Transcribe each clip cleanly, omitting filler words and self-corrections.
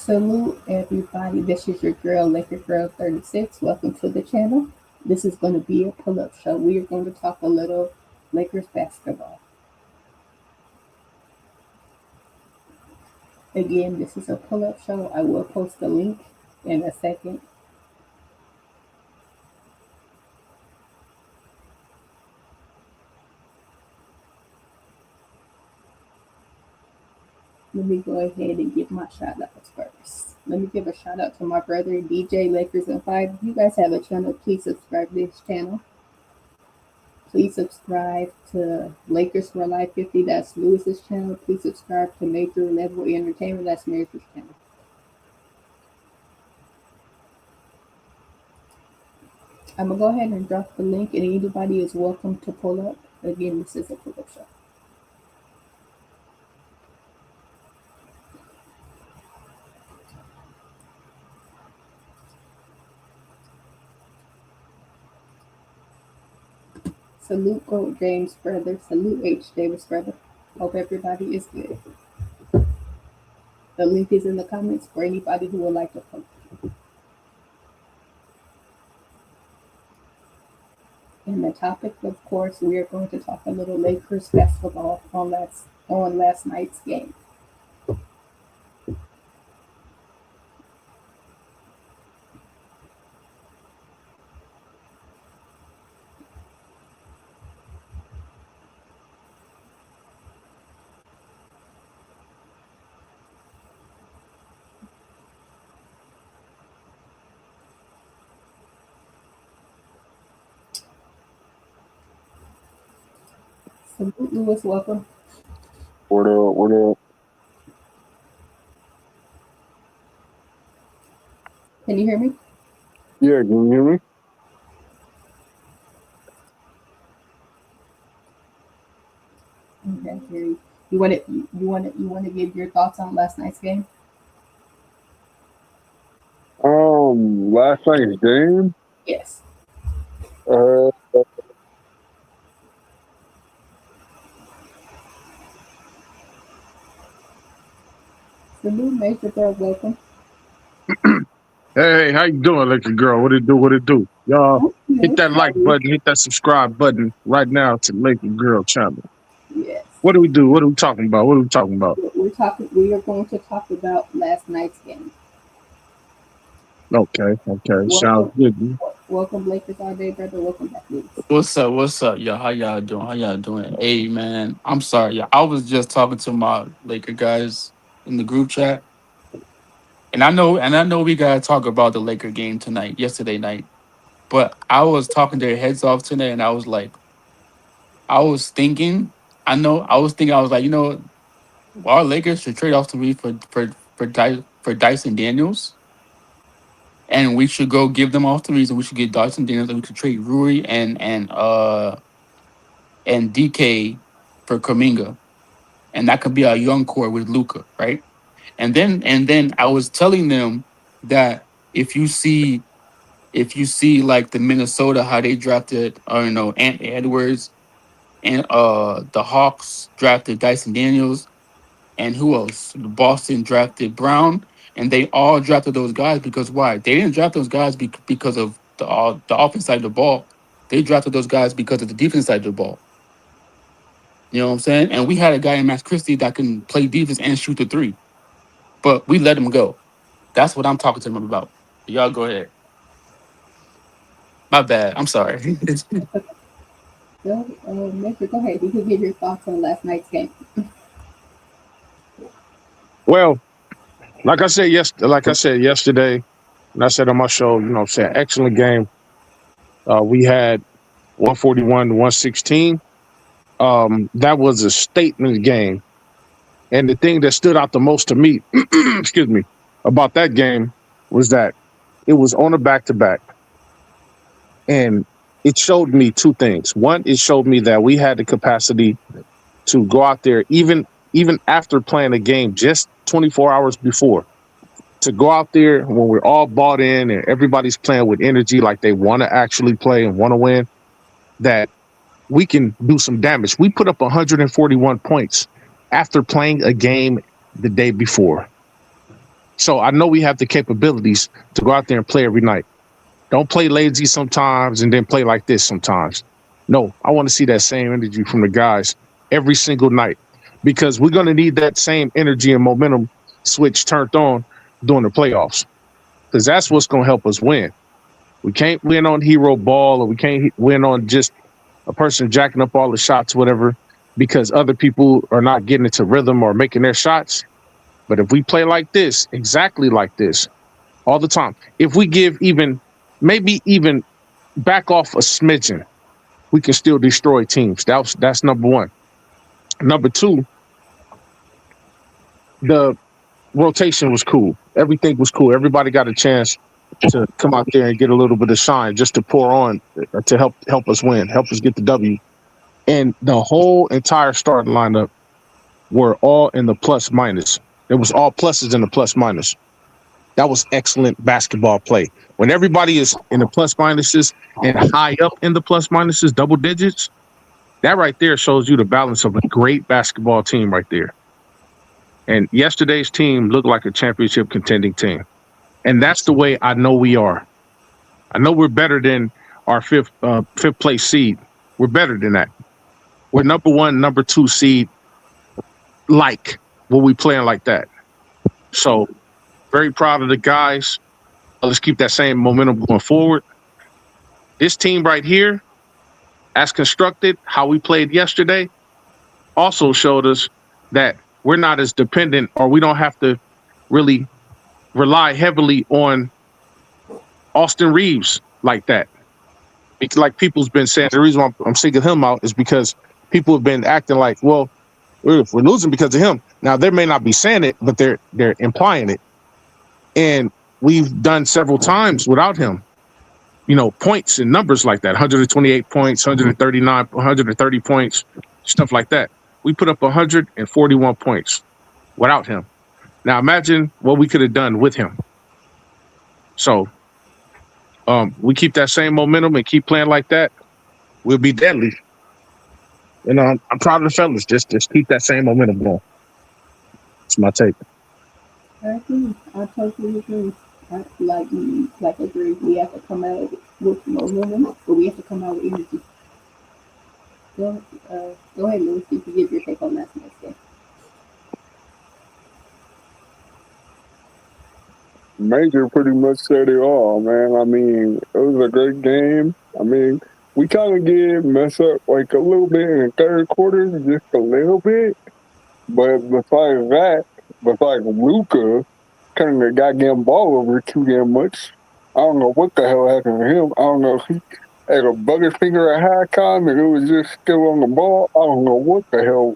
Salute everybody. This is your girl, Laker Girl 36. Welcome to the channel. This is going to be a pull-up show. We are going to talk a little Lakers basketball. Again, this is a pull-up show. I will post the link in a second. Let me go ahead and give my shout outs first. Let me give a shout out to my brother DJ Lakers and 5. If you guys have a channel, please subscribe to this channel. Please subscribe to Lakers for Life 50. That's Lewis's channel. Please subscribe to Major Level Entertainment. That's Major's channel. I'm going to go ahead and drop the link, and anybody is welcome to pull up. Again, this is a pull-up show. Salute Gold James, brother. Salute H. Davis, brother. Hope everybody is good. The link is in the comments for anybody who would like to post. And the topic, of course, we are going to talk a little Lakers basketball on last night's game. Salute Lewis, welcome. What up? What up? Can you hear me? Yeah, can you hear me? Okay, hear you. You want to give your thoughts on last night's game? Last night's game. Yes. Salute Major Girl, welcome. Hey, how you doing, Laker Girl? What it do? What it do? Y'all hit that like button, hit that subscribe button right now to Laker Girl channel. Yes. What do we do? What are we talking about? What are we talking about? We are going to talk about last night's game. Okay. Sounds good. Welcome, Lakers all day, brother. Welcome back, Lewis. What's up, y'all? How y'all doing? Hey, man, I'm sorry, y'all. I was just talking to my Laker guys in the group chat, and I know we gotta talk about the Laker game tonight, yesterday night. But I was talking their heads off tonight, and I was like, I was thinking, I was like, our Lakers should trade off to me for Dyson Daniels, and we should go give them off the reason we should get Dyson Daniels, and we could trade Rui and DK for Kaminga, and that could be our young core with Luca, right? And then I was telling them that if you see like the Minnesota how they drafted, Ant Edwards, and the Hawks drafted Dyson Daniels, and who else? Boston drafted Brown, and they all drafted those guys because why? They didn't draft those guys because of the offense side of the ball. They drafted those guys because of the defense side of the ball. You know what I'm saying? And we had a guy in Max Christie that can play defense and shoot the three, but we let him go. That's what I'm talking to him about. Y'all go ahead. My bad. I'm sorry. Well, Major, go ahead. You can give your thoughts on last night's game. Well, like I said yesterday, and I said on my show, excellent game. We had 141 to 116. That was a statement game. And the thing that stood out the most to me, excuse me, about that game was that it was on a back-to-back. And it showed me two things. One, it showed me that we had the capacity to go out there, even after playing a game just 24 hours before, to go out there when we're all bought in and everybody's playing with energy like they want to actually play and want to win, that we can do some damage. We put up 141 points after playing a game the day before. So I know we have the capabilities to go out there and play every night. Don't play lazy sometimes and then play like this sometimes. No, I want to see that same energy from the guys every single night because we're going to need that same energy and momentum switch turned on during the playoffs because that's what's going to help us win. We can't win on hero ball or we can't win on just a person jacking up all the shots, whatever, because other people are not getting into rhythm or making their shots. But if we play like this, exactly like this, all the time, if we give maybe even back off a smidgen, we can still destroy teams. That's number one. Number two, the rotation was cool. Everything was cool. Everybody got a chance to come out there and get a little bit of shine just to pour on to help us win, help us get the W. And the whole entire starting lineup were all in the plus minus. It was all pluses and the plus minus. That was excellent basketball play. When everybody is in the plus minuses and high up in the plus minuses, double digits, that right there shows you the balance of a great basketball team right there. And yesterday's team looked like a championship contending team. And that's the way I know we are. I know we're better than our fifth place seed. We're better than that. We're number one, number two seed, like when we playing like that. So very proud of the guys. Let's keep that same momentum going forward. This team right here, as constructed, how we played yesterday, also showed us that we're not as dependent or we don't have to really rely heavily on Austin Reeves like that. It's like people's been saying, the reason why I'm singling him out is because people have been acting like, well, we're losing because of him. Now, they may not be saying it, but they're implying it. And we've done several times without him, points and numbers like that, 128 points, 139, 130 points, stuff like that. We put up 141 points without him. Now, imagine what we could have done with him. So we keep that same momentum and keep playing like that, we'll be deadly. I'm proud of the fellas. Just keep that same momentum going. That's my take. I agree. I totally agree. I agree. We have to come out with momentum, but we have to come out with energy. Go ahead, Louis. You can give your take on that next game. Major pretty much said it all, man. I mean, it was a great game. I mean, we kind of did mess up like a little bit in the third quarter, just a little bit. But besides Luka turning the goddamn ball over too damn much, I don't know what the hell happened to him. I don't know if he had a bucket finger at halftime and it was just still on the ball. I don't know what the hell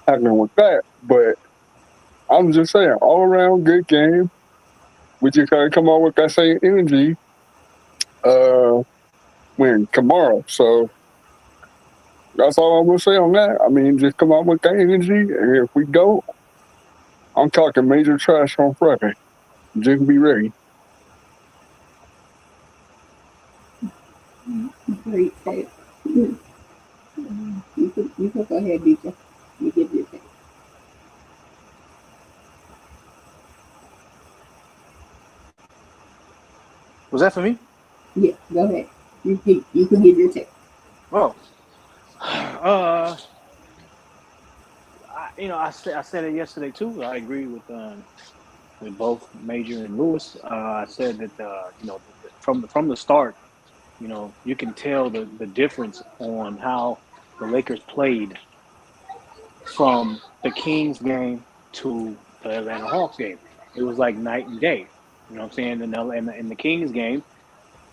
happened with that. But I'm just saying, all around good game. We just gotta come out with that same energy when tomorrow. So that's all I'm gonna say on that. I mean, just come out with that energy, and if we don't, I'm talking major trash on Friday. Just be ready. Great take. You can go ahead, DJ. You give your take. Was that for me? Yeah, go ahead. You can give your take. Oh, I said it yesterday too. I agree with both Major and Lewis. I said that from the start, you can tell the difference on how the Lakers played from the Kings game to the Atlanta Hawks game. It was like night and day. You know what I'm saying? In the Kings game,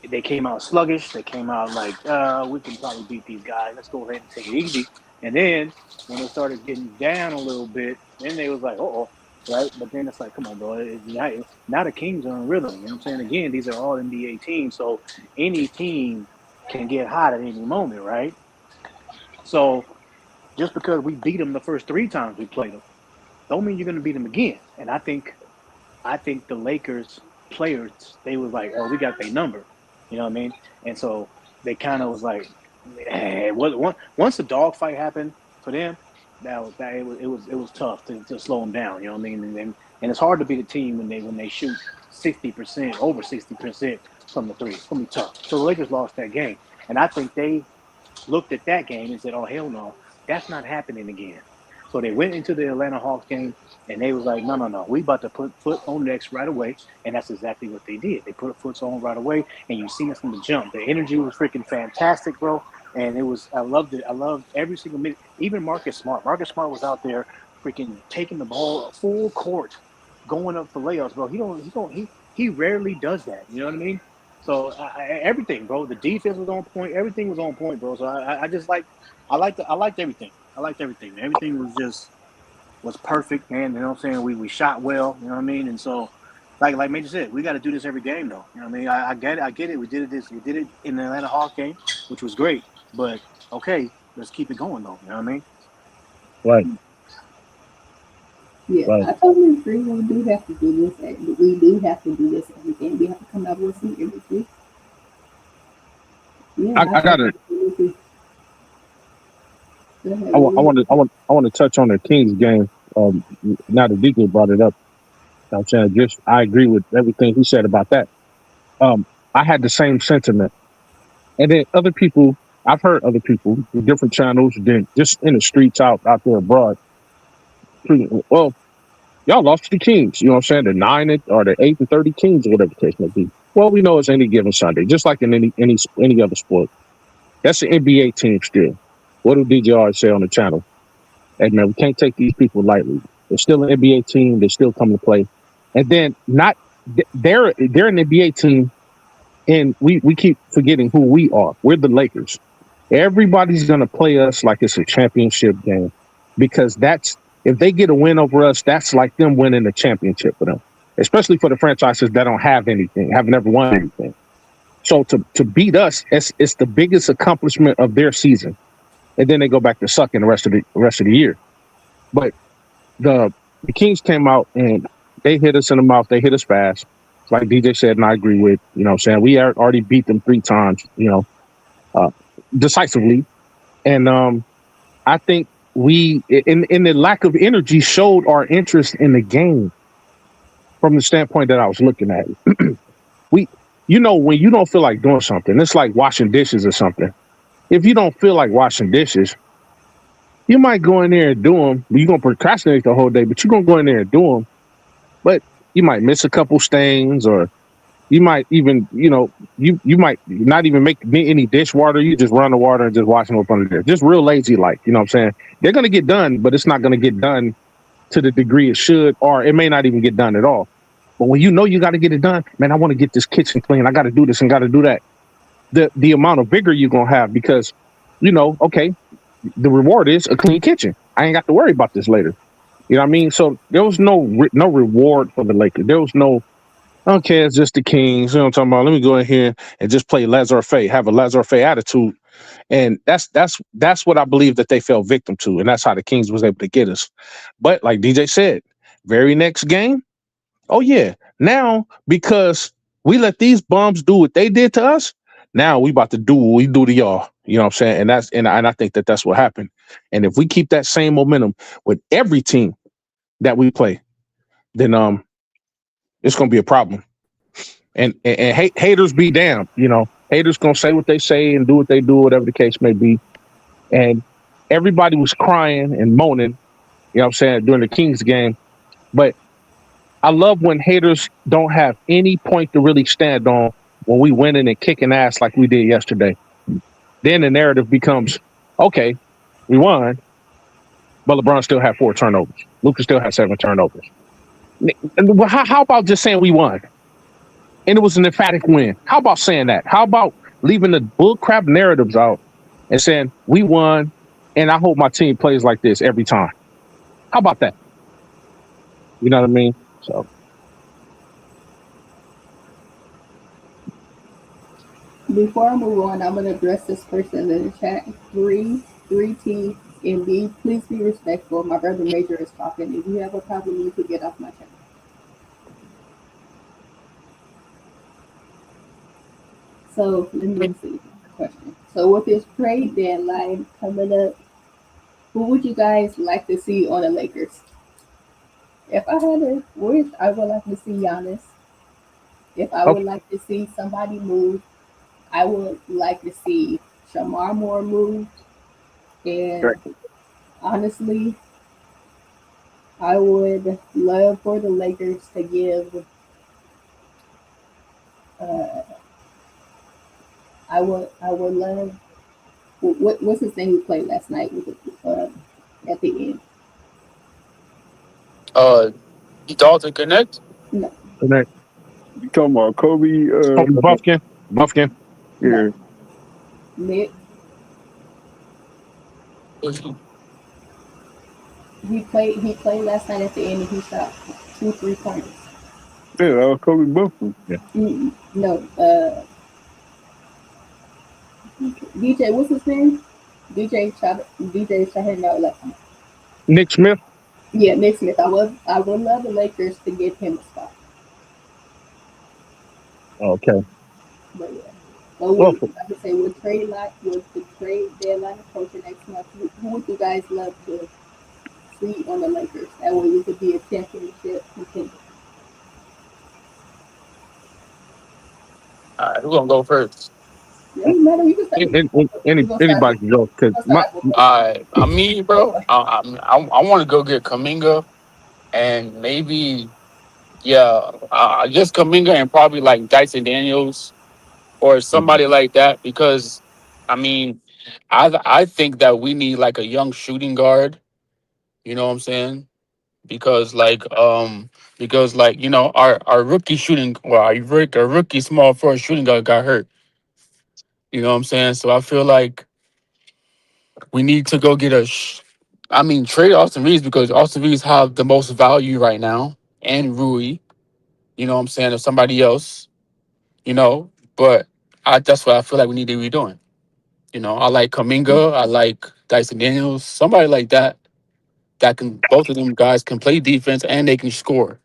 they came out sluggish. They came out like, we can probably beat these guys. Let's go ahead and take it easy. And then when they started getting down a little bit, then they was like, uh-oh, right? But then it's like, come on, bro. Now the Kings are in rhythm. You know what I'm saying? Again, these are all NBA teams, so any team can get hot at any moment, right? So just because we beat them the first 3 times we played them, don't mean you're going to beat them again. And I think the Lakers players, they was like, oh, we got their number. You know what I mean? And so they kind of was like, hey, once the dogfight happened for them, it was tough to slow them down. You know what I mean? and it's hard to beat a team when they shoot 60%, over 60% from the three. It's gonna be tough. So the Lakers lost that game, and I think they looked at that game and said, "Oh hell no, that's not happening again." So they went into the Atlanta Hawks game and they was like, "No, we about to put foot on necks right away," and that's exactly what they did. They put a foot on right away, and you see us from the jump. The energy was freaking fantastic, bro, and it was. I loved it. I loved every single minute. Even Marcus Smart. Marcus Smart was out there freaking taking the ball full court, going up for layups, bro. He rarely does that. You know what I mean? So everything, bro. The defense was on point. Everything was on point, bro. So I just I liked everything. I liked everything. Everything was perfect, man. You know what I'm saying? We shot well. You know what I mean? And so, like Major said, we got to do this every game, though. You know what I mean? I get it. We did it in the Atlanta Hawks game, which was great. But okay, let's keep it going, though. You know what I mean? Right. Yeah, Right. I totally agree. We do have to do this. We do have to do this every game. We have to come out with some energy. Yeah, I gotta. absolutely. Go ahead, I Willie. want to touch on the Kings game. Now that DJ brought it up, I'm saying I agree with everything he said about that. I had the same sentiment, and then other people. I've heard other people with different channels, then just in the streets out there abroad. Well, y'all lost to the Kings. You know what I'm saying? The 9 or the 8-30 Kings, or whatever the case may be. Well, we know it's any given Sunday, just like in any other sport. That's an NBA team still. What do DJR say on the channel? Hey man, we can't take these people lightly. They're still an NBA team. They still come to play, and then they're an NBA team, and we keep forgetting who we are. We're the Lakers. Everybody's gonna play us like it's a championship game, because if they get a win over us, that's like them winning a championship for them. Especially for the franchises that don't have anything, have never won anything. So to beat us, it's the biggest accomplishment of their season. And then they go back to sucking the rest of the year. But the Kings came out and they hit us in the mouth. They hit us fast, like DJ said, and I agree with. You know what I'm saying? We already beat them 3 times, decisively. And I think we, in the lack of energy, showed our interest in the game from the standpoint that I was looking at it. When you don't feel like doing something, it's like washing dishes or something. If you don't feel like washing dishes, you might go in there and do them. You're going to procrastinate the whole day, but you're going to go in there and do them. But you might miss a couple stains, or you might even, you might not even make any dishwater. You just run the water and just wash them up under there. Just real lazy like, you know what I'm saying? They're going to get done, but it's not going to get done to the degree it should, or it may not even get done at all. But when you know you got to get it done, man, I want to get this kitchen clean. I got to do this and got to do that. The amount of vigor you're going to have, because, okay, the reward is a clean kitchen. I ain't got to worry about this later. You know what I mean? So there was no reward for the Lakers. There was no, okay, it's just the Kings. You know what I'm talking about? Let me go in here and just play laissez-faire, have a laissez-faire attitude. And that's what I believe that they fell victim to. And that's how the Kings was able to get us. But like DJ said, very next game, oh yeah, now because we let these bums do what they did to us, now we about to do what we do to y'all. You know what I'm saying? And I think that's what happened. And if we keep that same momentum with every team that we play, then it's gonna be a problem. And haters be damned. Haters gonna say what they say and do what they do, whatever the case may be. And everybody was crying and moaning, you know what I'm saying, during the Kings game. But I love when haters don't have any point to really stand on when we winning and kicking ass like we did yesterday. Then the narrative becomes, okay, we won, but LeBron still had 4 turnovers. Lucas still had 7 turnovers. How about just saying we won? And it was an emphatic win. How about saying that? How about leaving the bullcrap narratives out and saying we won, and I hope my team plays like this every time? How about that? You know what I mean? So. Before I move on, I'm going to address this person in the chat. 3T and B. Please be respectful. My brother Major is talking. If you have a problem, you could get off my channel. So let me see the question. So with this trade deadline coming up, who would you guys like to see on the Lakers? If I had a wish, I would like to see Giannis. If I would Okay. like to see somebody move, I would like to see Shamar Moore move. And honestly, I would love for the Lakers to give. Uh, I would love. What's his name who played last night with at the end? Uh, Dalton Connect. No, And then You talking about Kobe? Kobe Buffkin. Buffkin. no. Yeah. Nick, he played last night at the end and he shot 2 3 pointers. Yeah, that was Kobe Buffett. No, DJ, what's his name? DJ shot him out left. Nick Smith. Yeah, Nick Smith. I would love the Lakers to give him a spot. Okay. But yeah. But Well, like I say, with the trade deadline approaching next month, who would you guys love to see on the Lakers? That way we could be a championship contender. All right, who's gonna go first? It doesn't matter. You can start. You gonna start anybody with can go because you gonna start with I mean, bro, I want to go get Kaminga and maybe, yeah, just Kaminga and probably like Dyson Daniels or somebody like that because, I mean, I think that we need like a young shooting guard. You know what I'm saying? Because you know our rookie shooting, well, our rookie small forward shooting guard got hurt. You know what I'm saying? So I feel like we need to go get I mean, trade Austin Reeves because Austin Reeves have the most value right now, and Rui. You know what I'm saying? Or somebody else. You know, but that's what I feel like we need to be doing. You know, I like Kaminga, I like Dyson Daniels, somebody like that. That can both of them guys can play defense and they can score.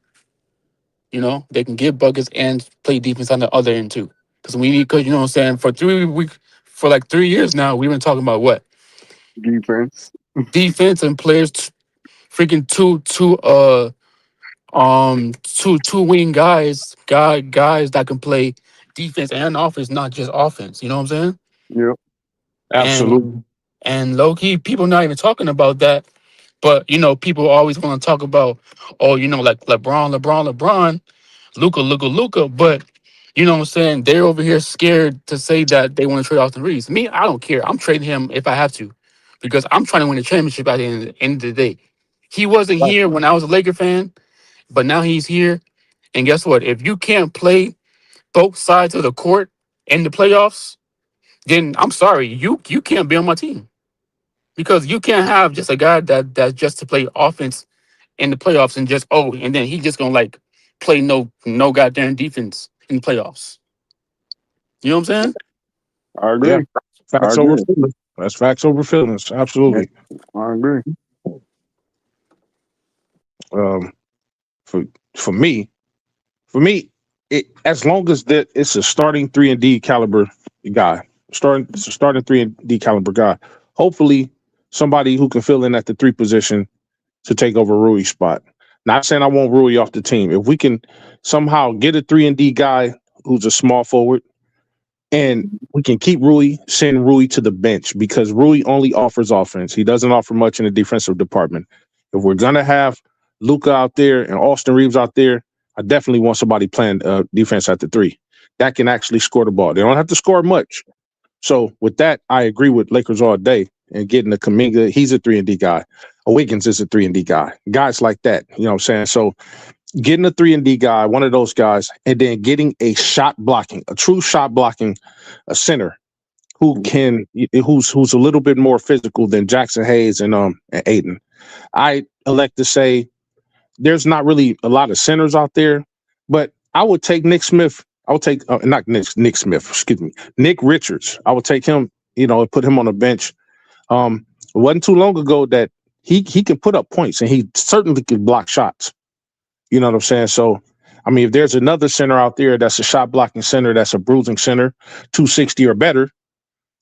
You know, they can get buckets and play defense on the other end too. Because you know what I'm saying, for like 3 years now, we've been talking about what Defense. defense and players, freaking two wing guys that can play defense and offense, not just offense. You know what I'm saying? Yep. absolutely. And low key, people not even talking about that. But you know, people always want to talk about, oh, you know, like LeBron, Luca. But you know what I'm saying? They're over here scared to say that they want to trade Austin Reeves. Me, I don't care. I'm trading him if I have to, because I'm trying to win a championship at the end of the day. He wasn't Right. here when I was a Laker fan, but now he's here. And guess what? If you can't play both sides of the court in the playoffs, then I'm sorry, you can't be on my team. Because you can't have just a guy that's just to play offense in the playoffs and just and then he just gonna like play no goddamn defense in the playoffs. You know what I'm saying? I Yeah. agree. I Facts over agree. feelings. That's facts over feelings. Absolutely. I agree. Um, for for me, for me, as long as that it's a starting 3-and-D caliber guy, it's a starting 3-and-D caliber guy. Hopefully, somebody who can fill in at the 3 position to take over Rui's spot. Not saying I want Rui off the team. If we can somehow get a 3-and-D guy who's a small forward, and we can keep send Rui to the bench because Rui only offers offense. He doesn't offer much in the defensive department. If we're gonna have Luca out there and Austin Reeves out there, I definitely want somebody playing defense at the 3 that can actually score the ball. They don't have to score much. So with that, I agree with Lakers all day and getting a Kaminga. He's a 3-and-D guy. A Wiggins is a 3-and-D guy. Guys like that, you know what I'm saying? So getting a 3-and-D guy, one of those guys, and then getting a true shot blocking, a center who's a little bit more physical than Jackson Hayes and Aiden. I elect to say there's not really a lot of centers out there, but I would take Nick Smith. I would take not Nick Smith, excuse me, Nick Richards. I would take him, you know, and put him on the bench. It wasn't too long ago that he can put up points and he certainly could block shots. You know what I'm saying? So, I mean, if there's another center out there that's a shot blocking center, that's a bruising center, 260 or better,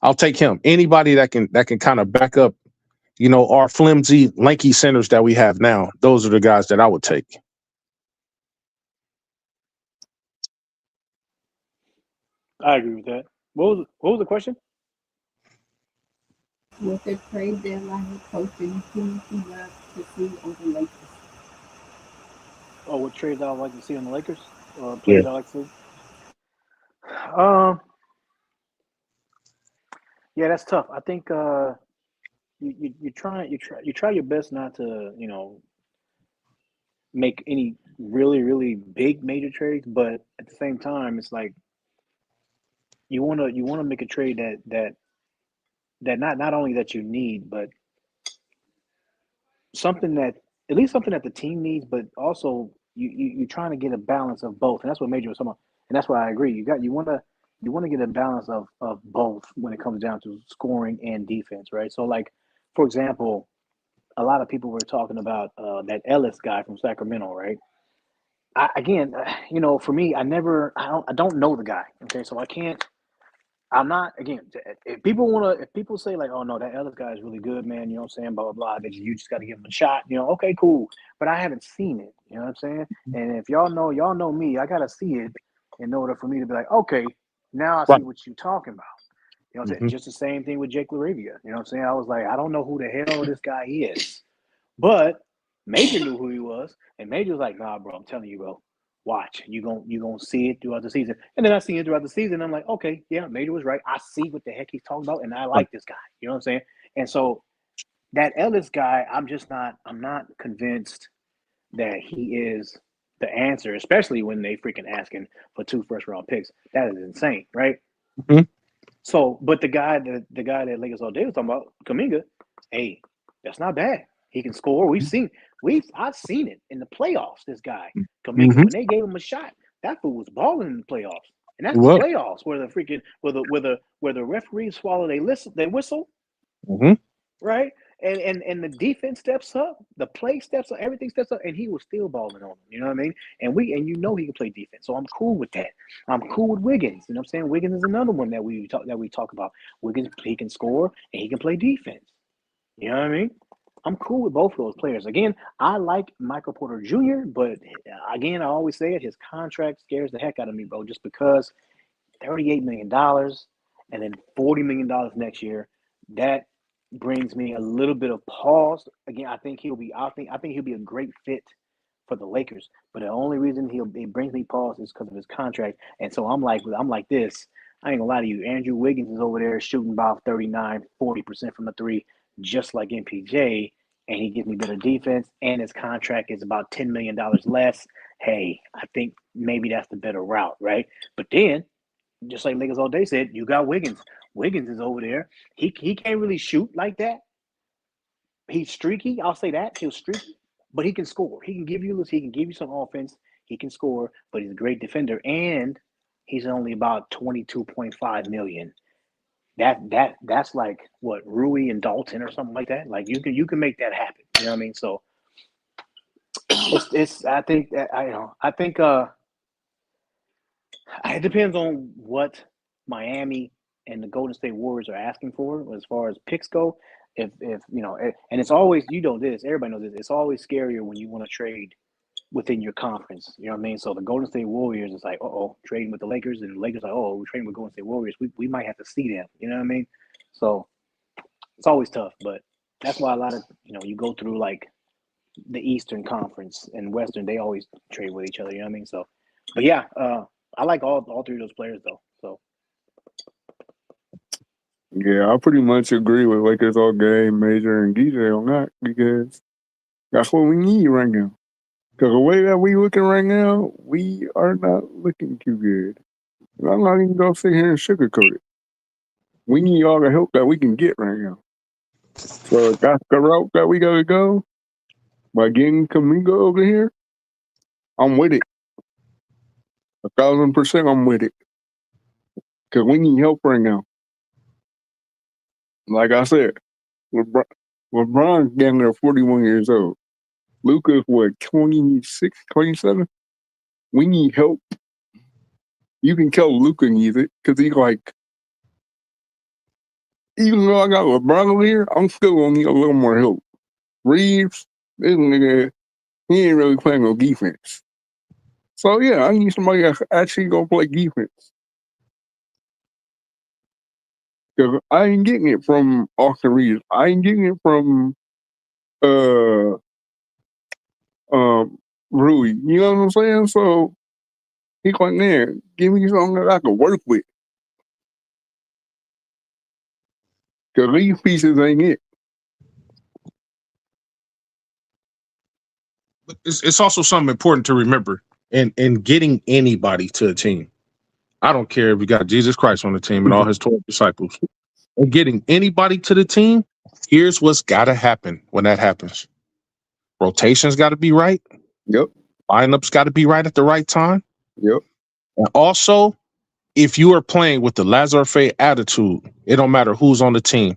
I'll take him. Anybody that can kind of back up our flimsy, lanky centers that we have now. Those are the guys that I would take. I agree with that. What was the question? With the trade deadline approaching, who would you love to see on the Lakers? Oh, what trades I would like to see on the Lakers or Yeah. players I like to see? Um, yeah, that's tough. I think you try your best not to make any really big major trades, but at the same time, it's like you wanna make a trade that not only that you need, but something that at least something that the team needs, but also you're trying to get a balance of both, and that's what Major was talking about, and that's why I agree. You want to get a balance of both when it comes down to scoring and defense, right? So, like for example, a lot of people were talking about that Ellis guy from Sacramento, right? Again, for me, I don't know the guy, okay, so I can't. I'm not again. If people say like, "Oh no, that Ellis guy is really good, man," you know what I'm saying? Blah blah blah. That you just got to give him a shot. Okay, cool. But I haven't seen it. You know what I'm saying? And if y'all know me, I gotta see it in order for me to be like, okay, now I Right. see what you're talking about. You know what I'm saying? Mhm. Just the same thing with Jake LaRavia. You know what I'm saying? I was like, I don't know who the hell this guy is, but Major knew who he was, and Major was like, "Nah, bro, I'm telling you, bro. Watch, you gonna see it throughout the season." And then I see it throughout the season. I'm like, okay, yeah, Major was right. I see what the heck he's talking about, and I Right. like this guy. You know what I'm saying? And so that Ellis guy, I'm not convinced that he is the answer, especially when they freaking asking for 2 first-round picks. That is insane, right? Mhm. So, but the guy that Lakers all day was talking about, Kuminga, hey, that's not bad. He can score. I've seen it in the playoffs. This guy, Kuminga, Mhm. when they gave him a shot, that fool was balling in the playoffs. And that's the Well. playoffs where the freaking where the referees swallow they whistle, Mhm. right? And the defense steps up, the play steps up, everything steps up, and he was still balling on them. You know what I mean? And he can play defense. So I'm cool with that. I'm cool with Wiggins. You know what I'm saying? Wiggins is another one that we talk about. Wiggins, he can score and he can play defense. You know what I mean? I'm cool with both of those players. Again, I like Michael Porter Jr., but again, I always say it, his contract scares the heck out of me, bro, just because $38 million and then $40 million next year, that brings me a little bit of pause. Again, I think he'll be a great fit for the Lakers. But the only reason it brings me pause is because of his contract. And so I'm like this. I ain't gonna lie to you. Andrew Wiggins is over there shooting about 39-40% from the three, just like MPJ, and he gives me better defense, and his contract is about $10 million less. Hey, I think maybe that's the better route, right? But then, just like niggas all day said, you got Wiggins. Wiggins is over there. He can't really shoot like that. He's streaky. I'll say that. He's streaky, but he can score. He can give you some offense. He can score, but he's a great defender, and he's only about 22.5 million. That's like what, Rui and Dalton or something like that. Like you can make that happen. You know what I mean? So it's I think that I think it depends on what Miami and the Golden State Warriors are asking for as far as picks go. If and it's always, this, everybody knows this. It's always scarier when you want to trade within your conference. You know what I mean? So the Golden State Warriors is like, trading with the Lakers, and the Lakers are like, we're trading with Golden State Warriors. We might have to see them. You know what I mean? So it's always tough, but that's why a lot of you go through like the Eastern Conference and Western. They always trade with each other. You know what I mean? So, but yeah, I like all three of those players though. So Yeah, I pretty much agree with Lakers all game, Major and DJ on that, because that's what we need right now. Because the way that we looking right now, we are not looking too good. And I'm not even gonna sit here and sugarcoat it. We need all the help that we can get right now. So if that's the route that we gotta go by getting Kaminga over here, I'm with it. 1,000% I'm with it. Because we need help right now. Like I said, LeBron's getting there 41 years old. Luka's what, 26, 27? We need help. You can tell Luka needs it because he's like even though I got LeBron over here, I'm still gonna need a little more help. Reeves, this nigga, he ain't really playing no defense. So yeah, I need somebody that's actually gonna play defense. Cause I ain't getting it from Austin Reeves. I ain't getting it from Rui. You know what I'm saying? So he's like, man, give me something that I can work with. Cause these pieces ain't it. But it's also something important to remember in getting anybody to a team. I don't care if you got Jesus Christ on the team and all his 12 disciples. And getting anybody to the team, here's what's got to happen when that happens. Rotation's got to be right. Yep. Lineups got to be right at the right time. Yep. And also, if you are playing with the Lazar Faye attitude, it don't matter who's on the team.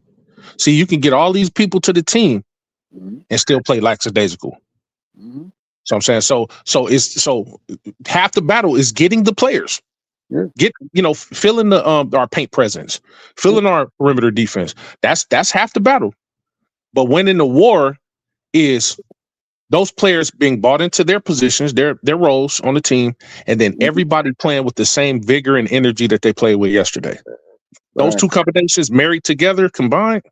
See, you can get all these people to the team and still play lackadaisical. So I'm saying, so half the battle is getting the players. Yeah. Get, filling the our paint presence, filling our perimeter defense. That's half the battle. But winning the war is those players being bought into their positions, their roles on the team, and then everybody playing with the same vigor and energy that they played with yesterday. Those two combinations married together, combined,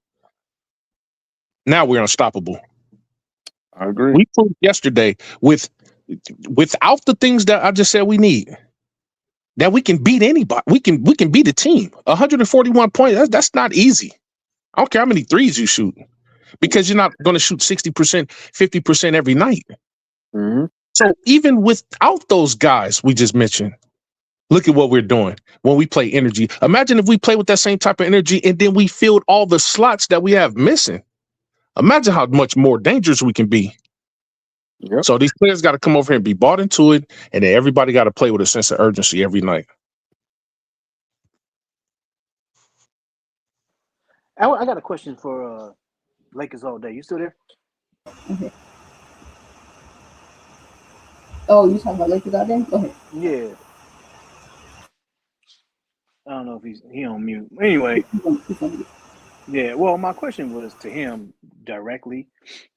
now we're unstoppable. I agree. We proved yesterday without the things that I just said we need, that we can beat anybody. We can beat a team. 141 points. That's not easy. I don't care how many threes you shoot, because you're not going to shoot 60%, 50% every night. So even without those guys we just mentioned, look at what we're doing when we play energy. Imagine if we play with that same type of energy and then we filled all the slots that we have missing. Imagine how much more dangerous we can be. Yep. So these players got to come over here and be bought into it, and then everybody got to play with a sense of urgency every night. I got a question for Lakers all day. You still there? Okay. Oh, you talking about Lakers all day? Go ahead. Yeah. I don't know if he's on mute. Anyway. He's on mute. Yeah, well, my question was to him directly,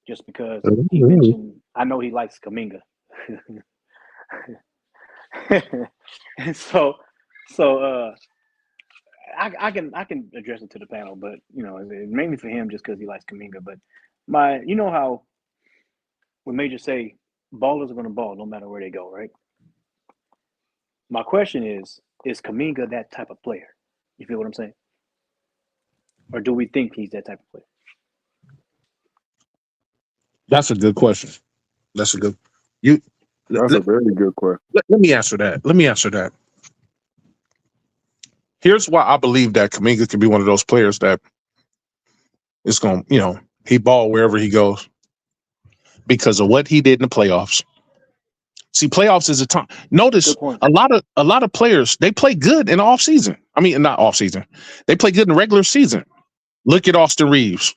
just because he mentioned, I know he likes Kuminga. And so I can address it to the panel, but it's mainly for him just because he likes Kuminga. But how when Major say ballers are going to ball no matter where they go, right? My question is Kuminga that type of player? You feel what I'm saying? Or do we think he's that type of player? That's a good question. That's a very good question. Let me answer that. Here's why I believe that Kuminga can be one of those players that is going, he ball wherever he goes because of what he did in the playoffs. See, playoffs is a time. Notice a lot of players, they play good in the off season. I mean, not off season. They play good in the regular season. Look at Austin Reeves.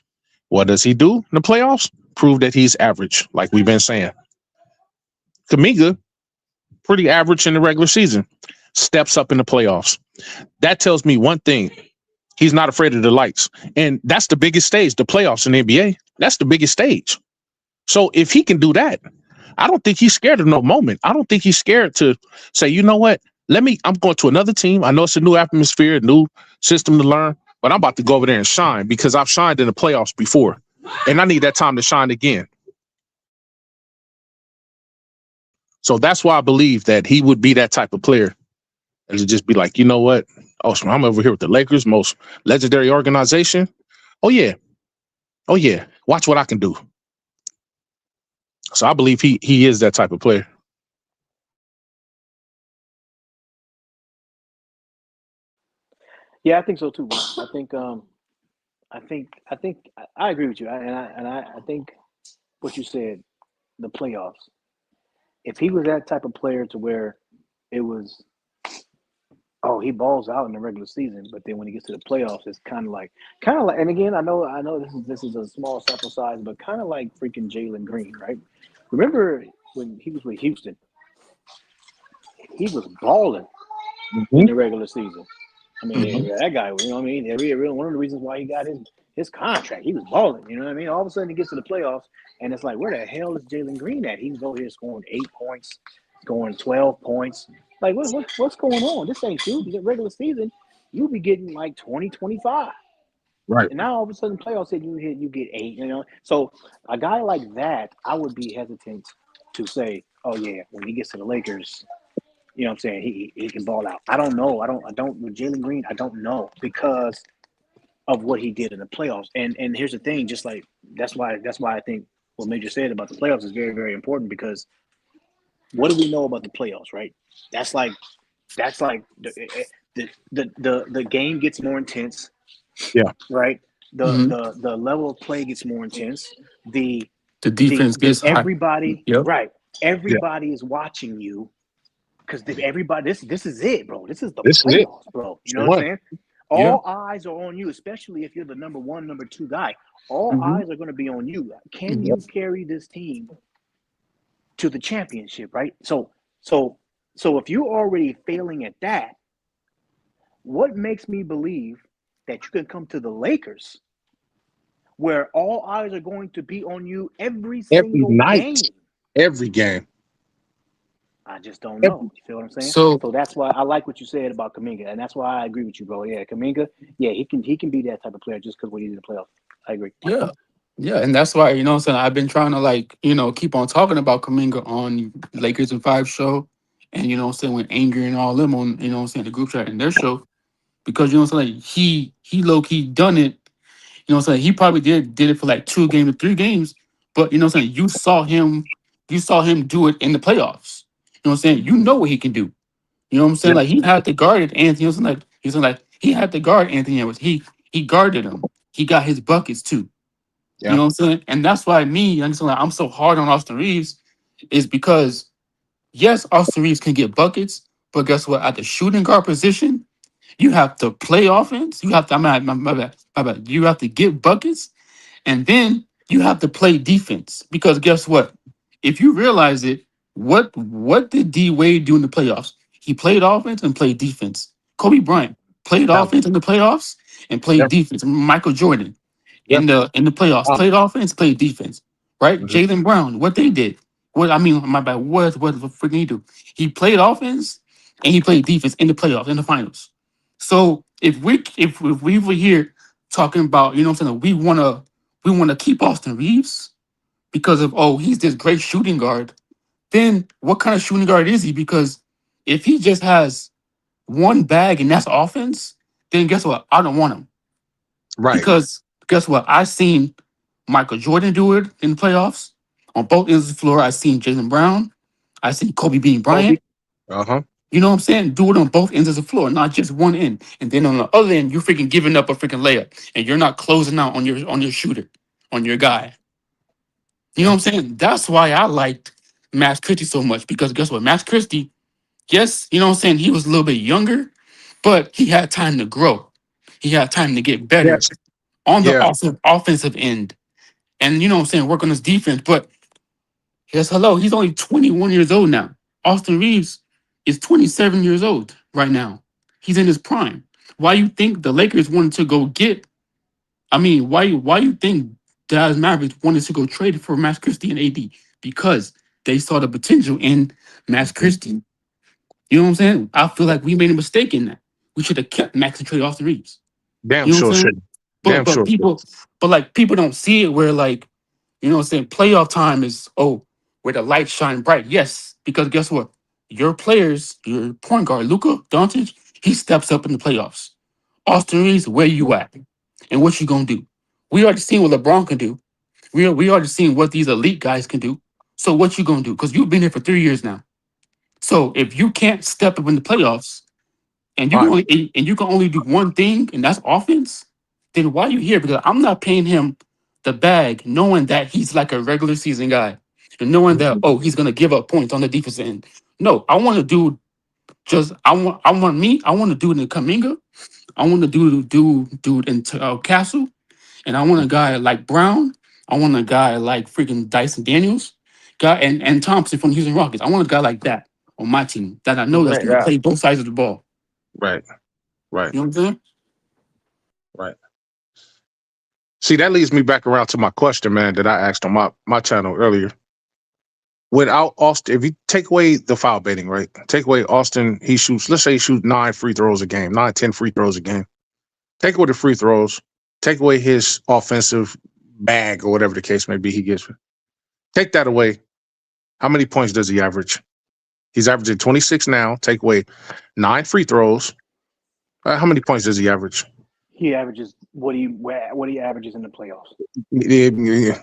What does he do in the playoffs? Prove that he's average, like we've been saying. Kuminga, pretty average in the regular season, steps up in the playoffs. That tells me one thing. He's not afraid of the lights. And that's the biggest stage, the playoffs in the NBA. That's the biggest stage. So if he can do that, I don't think he's scared of no moment. I don't think he's scared to say, you know what? I'm going to another team. I know it's a new atmosphere, a new system to learn, but I'm about to go over there and shine because I've shined in the playoffs before. And I need that time to shine again. So that's why I believe that he would be that type of player. And to just be like, you know what? Oh, so I'm over here with the Lakers, most legendary organization. Oh, yeah. Watch what I can do. So I believe he is that type of player. Yeah, I think so too. I think I agree with you. I think what you said, the playoffs. If he was that type of player to where it was, he balls out in the regular season, but then when he gets to the playoffs, it's kind of like. And again, I know this is a small sample size, but kind of like freaking Jalen Green, right? Remember when he was with Houston, he was balling in the regular season. I mean, Mhm. that guy, you know what I mean? One of the reasons why he got his contract, he was balling. You know what I mean? All of a sudden, he gets to the playoffs, and it's like, where the hell is Jalen Green at? He's over here scoring 8 points, scoring 12 points. Like, what's going on? This ain't you. The regular season, you be getting like 20, 25. Right. And now all of a sudden, playoffs hit, you get 8. You know, so a guy like that, I would be hesitant to say, oh yeah, when he gets to the Lakers, you know what I'm saying, he can ball out. I don't know. I don't with Jalen Green. I don't know because of what he did in the playoffs. And here's the thing, just like that's why I think what Major said about the playoffs is very, very important because what do we know about the playoffs, right? That's like the game gets more intense, Yeah. right? The Mhm. the the level of play gets more intense. The The defense gets hot. everybody Yep. right. Yeah. Everybody is watching you because everybody this is it, bro. This is the This is it. playoffs, bro. It's You the know what I'm one. saying? Yeah. All eyes are on you, especially if you're the number 1, number 2 guy. All hmm eyes are going to be on you. Can hmm you carry this team to the championship, right? So if you're already failing at that, what makes me believe that you can come to the Lakers where all eyes are going to be on you every Every single game? night, every game. I just don't Every, know. You feel what I'm saying? So So that's why I like what you said about Kaminga, and that's why I agree with you, bro. Yeah, Kaminga, yeah, he can be that type of player just because what he did in the playoffs. I agree. yeah, yeah, and that's why what I'm saying I've been trying to keep on talking about Kaminga on Lakers and Five show, and what I'm saying with Anger and all them on what I'm saying the group chat and their show because what I'm saying he low key done it. What I'm saying he probably did it for like 2 games or 3 games, but what I'm saying you saw him do it in the playoffs. What I'm saying you know what he can do. You know what I'm saying? yeah. Like he had to guard it, Anthony. He had to guard Anthony Edwards. He guarded him. He got his buckets too. You Yeah. know what I'm saying? And that's why I'm so hard on Austin Reeves, is because yes, Austin Reeves can get buckets, but guess what? At the shooting guard position, you have to play offense. You have to. My bad. You have to get buckets, and then you have to play defense because guess what? If you realize it, what did D Wade do in the playoffs? He played offense and played defense. Kobe Bryant played Yeah. offense in the playoffs and Yeah. played defense. Michael Jordan Yeah. in the playoffs Um, played offense, played defense. Right? mhm. Jalen Brown, what they did. My bad. What the freaking he do? He played offense and he played defense in the playoffs in the finals. So if we were here talking about what I'm saying, we want to keep Austin Reeves because of he's this great shooting guard. Then what kind of shooting guard is he? Because if he just has one bag and that's offense, then guess what? I don't want him Right. because guess what? I seen Michael Jordan do it in the playoffs on both ends of the floor. I seen Jalen Brown. I seen Kobe Bean Kobe. Bryant. Uh-huh. You know what I'm saying? Do it on both ends of the floor, not just one end. And then on the other end, you're freaking giving up a freaking layup, and you're not closing out on your shooter, on your guy. You know Yeah. what I'm saying? That's why I liked Max Christie so much because guess what? Max Christie, yes, you know what I'm saying? He was a little bit younger, but he had time to grow. He had time to get better Yes. on the Yeah. offensive end. And you know what I'm saying? Work on his defense. But yes, hello, he's only 21 years old now. Austin Reeves is 27 years old right now. He's in his prime. Why you think the Lakers wanted to go get? I mean, why you think Dallas Mavericks wanted to go trade for Max Christie and AD? Because they saw the potential in Max Christie. You know what I'm saying? I feel like we made a mistake in that. We should have kept Max and traded Austin Reeves. Damn You know what sure I'm saying? should. But Damn but sure should. people don't see it where what I'm saying, playoff time is where the lights shine bright. Yes, because guess what? Your players, your point guard, Luka Doncic, he steps up in the playoffs. Austin Reeves, where you at? And what you gonna do? We already seen what LeBron can do. We already seen what these elite guys can do. So what you gonna do? Because you've been here for 3 years now. So if you can't step up in the playoffs and you can Right. only do one thing, and that's offense, then why are you here? Because I'm not paying him the bag knowing that he's like a regular season guy. And knowing that, he's gonna give up points on the defensive end. No, I want to do I want to do it in Kaminga. I want to do it in Castle. And I want a guy like Brown. I want a guy like freaking Dyson Daniels. And Thompson from Houston Rockets. I want a guy like that on my team that I know that's Right. gonna Yeah. play both sides of the ball. Right. Right. You know what I'm saying? Right. See, that leads me back around to my question, man, that I asked on my channel earlier. Without Austin, if you take away the foul baiting, right? Take away Austin, he shoots, let's say he shoots 9 free throws a game, 10 free throws a game. Take away the free throws, take away his offensive bag or whatever the case may be he gets. Take that away. How many points does he average? He's averaging 26 now. Take away 9 free throws. How many points does he average? He averages what he averages in the playoffs.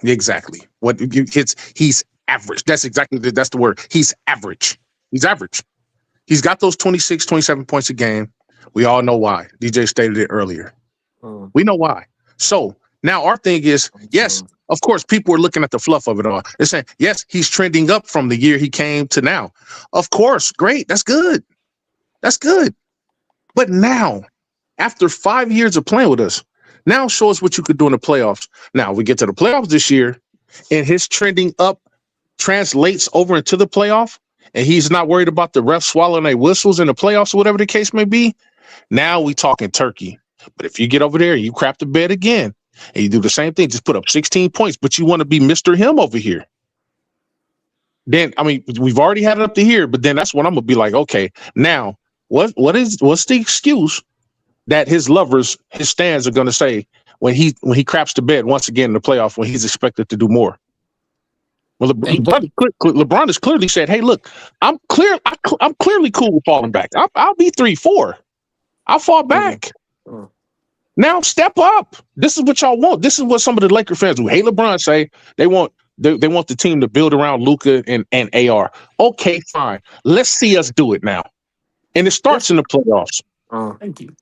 Exactly. He's average. That's the word. He's average. He's average. He's got those 26, 27 points a game. We all know why. DJ stated it earlier. We know why. So now our thing is, yes, of course, people are looking at the fluff of it all. They're saying, yes, he's trending up from the year he came to now. Of course, great. That's good. That's good. But now, after 5 years of playing with us, now show us what you could do in the playoffs. Now we get to the playoffs this year, and his trending up translates over into the playoff, and he's not worried about the refs swallowing their whistles in the playoffs or whatever the case may be. Now we talking turkey. But if you get over there, you crap the bed again, and you do the same thing, just put up 16 points, but you want to be Mr. Him over here. Then, I mean, we've already had it up to here, but then that's when I'm gonna be like, okay, now what's the excuse that his lovers, his stands are gonna say when he craps the bed once again in the playoff when he's expected to do more? Well, LeBron has clearly said, "Hey, look, I'm clearly cool with falling back. I'll be 3-4. I'll fall back. Now step up. This is what y'all want. This is what some of the Laker fans who hate LeBron say. They want the team to build around Luka and AR. Okay, fine. Let's see us do it now. And it starts in the playoffs. Thank you.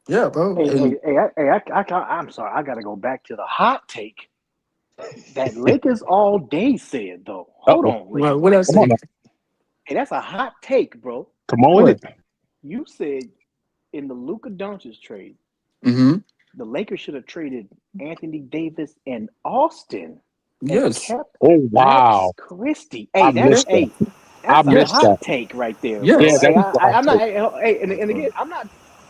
Yeah, bro. I'm sorry. I got to go back to the hot take that Lakers all day said, though. Hold on. Well, what else? Hey, that's a hot take, bro. Come on with it. You said in the Luka Doncic trade, the Lakers should have traded Anthony Davis and Austin. Yes. And kept Oh, wow. Max Christie. I Hey, that's missed a hot take right there. Yes. Bro. Yeah, I'm not. And again,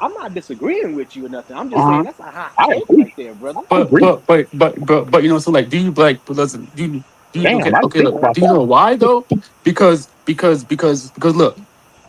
I'm not disagreeing with you or nothing. I'm just saying that's a hot take right there, brother. But you know, so like, do you like? But listen, do you Damn, okay? Look, do you know why though? Because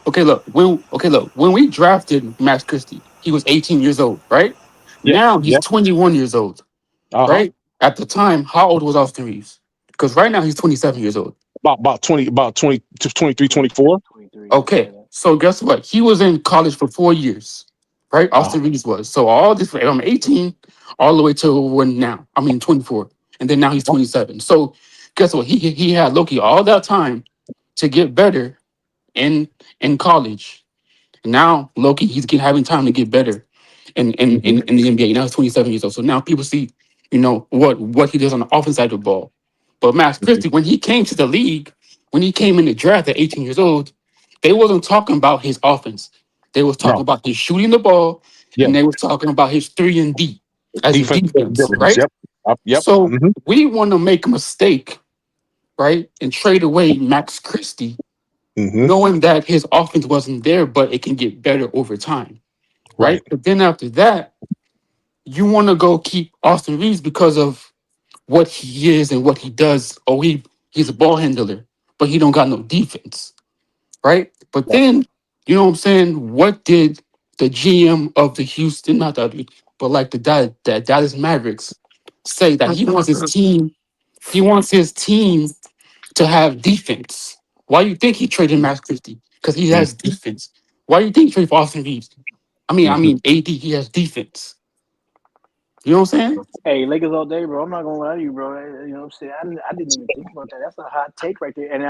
look, when we drafted Max Christie, he was 18 years old, right? Yeah, Now he's 21 years old, right? At the time, how old was Austin Reeves? Because right now he's 27 years old. About 20 to 23, 24. 23. Okay, so guess what? He was in college for 4 years, right? Austin Reeves was. So all this from 18 all the way to when now. I mean 24, and then now he's 27. So guess what? He had Loki all that time to get better in college. Now Loki, he's having time to get better in the NBA. Now he's 27 years old. So now people see, you know, what he does on the offense side of the ball. But Max Christie, when he came to the league, when he came in the draft at 18 years old, they wasn't talking about his offense. They was talking about his shooting the ball, and they was talking about his 3 and D as a defense, right? Yep. So we want to make a mistake, right, and trade away Max Christie, knowing that his offense wasn't there, but it can get better over time, right? But then after that, you want to go keep Austin Reeves because of what he is and what he does. Oh, he's a ball handler, but he don't got no defense, right? But then, you know what I'm saying? What did the GM of the Houston, not the, but like the Dallas Mavericks, say that he wants his team? He wants his team to have defense. Why do you think he traded Max Christie? Because he has defense. Why do you think he traded for Austin Reeves? I mean, AD, he has defense. You know what I'm saying? Hey, Lakers all day, bro. I'm not gonna lie to you, bro. You know what I'm saying? I didn't even think about that. That's a hot take right there. And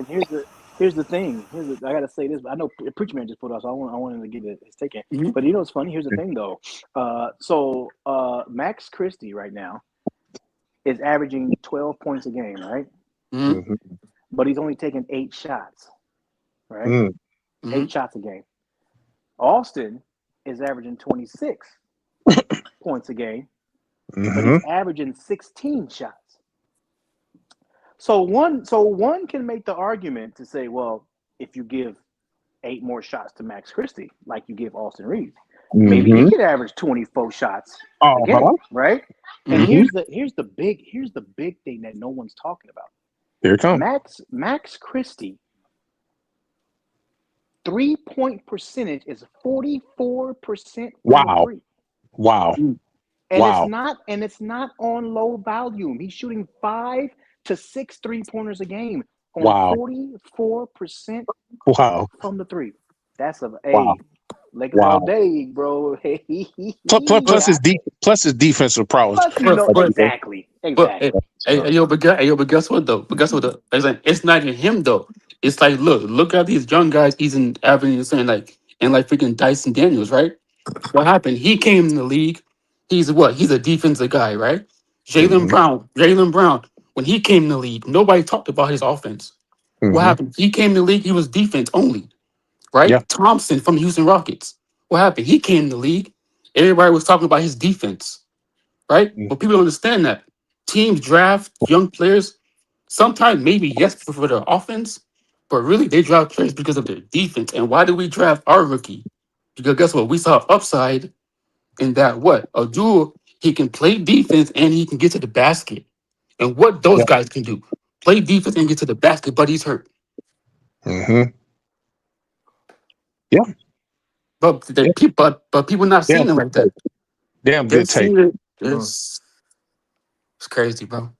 here's the thing. I gotta say this. I know Preacher Man just put us. So I wanted to get his take in. Mm-hmm. But you know what's funny? Here's the thing, though. So Max Christie right now is averaging 12 points a game, right? Mm-hmm. But he's only taking 8 shots, right? Mm-hmm. 8 shots a game. Austin is averaging 26 points a game, but he's averaging 16 shots. So one can make the argument to say, well, if you give 8 more shots to Max Christie, like you give Austin Reeves, maybe he Mm-hmm. could average 24 shots a game, Uh-huh. right? And Mm-hmm. here's the big thing that no one's talking about. Here it comes. Max Christie 3-point percentage is 44% from the Wow. three. Wow. And Wow. it's not on low volume. He's shooting 5 to 6 3-pointers a game on Wow. 44% Wow. from the three. That's a Wow. Lakers all Wow. day, bro. Plus his defensive prowess. Plus, But but exactly. but So but guess what though? But guess what though? It's not even him though. It's like look at these young guys. He's in Avenue saying like and like freaking Dyson Daniels, right? What happened? He came in the league. He's what? He's a defensive guy, right? Mm-hmm. Jalen Brown. When he came in the league, nobody talked about his offense. What Mm-hmm. happened? He came in the league. He was defense only, right? Yeah. Thompson from the Houston Rockets. What happened? He came in the league. Everybody was talking about his defense, right? Mm. But people don't understand that teams draft young players. Sometimes maybe yes for their offense, but really they draft players because of their defense. And why do we draft our rookie? Because guess what? We saw upside in that what a duel. He can play defense and he can get to the basket. And what those Yeah. guys can do, play defense and get to the basket, but he's hurt. Mm-hmm. Yeah. But Yeah. but people not Damn seeing it good like that. take. Damn They're good take. seeing it. It's crazy, bro.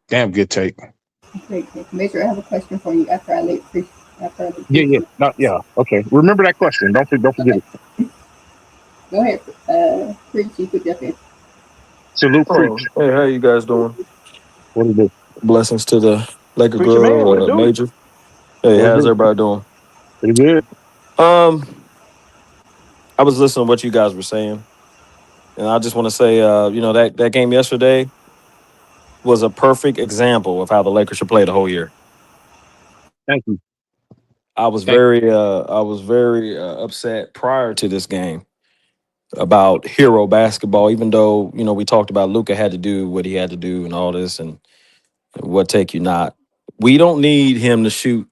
Damn good take. Great. Major, I have a question for you after I late pre. Yeah. Yeah. No, yeah. Okay. Remember that question. Don't forget it. Go ahead. Preach. You could jump in. Salute Oh, preach. hey, how you guys doing? What do you do? Blessings to the Laker Preacher man, what it Girl, do? Major. Hey, What do how's you do? everybody doing? Pretty good. I was listening to what you guys were saying, and I just want to say, that game yesterday was a perfect example of how the Lakers should play the whole year. Thank you. I was Thank very upset prior to this game about hero basketball, even though we talked about Luka had to do what he had to do and all this, and what take you not. We don't need him to shoot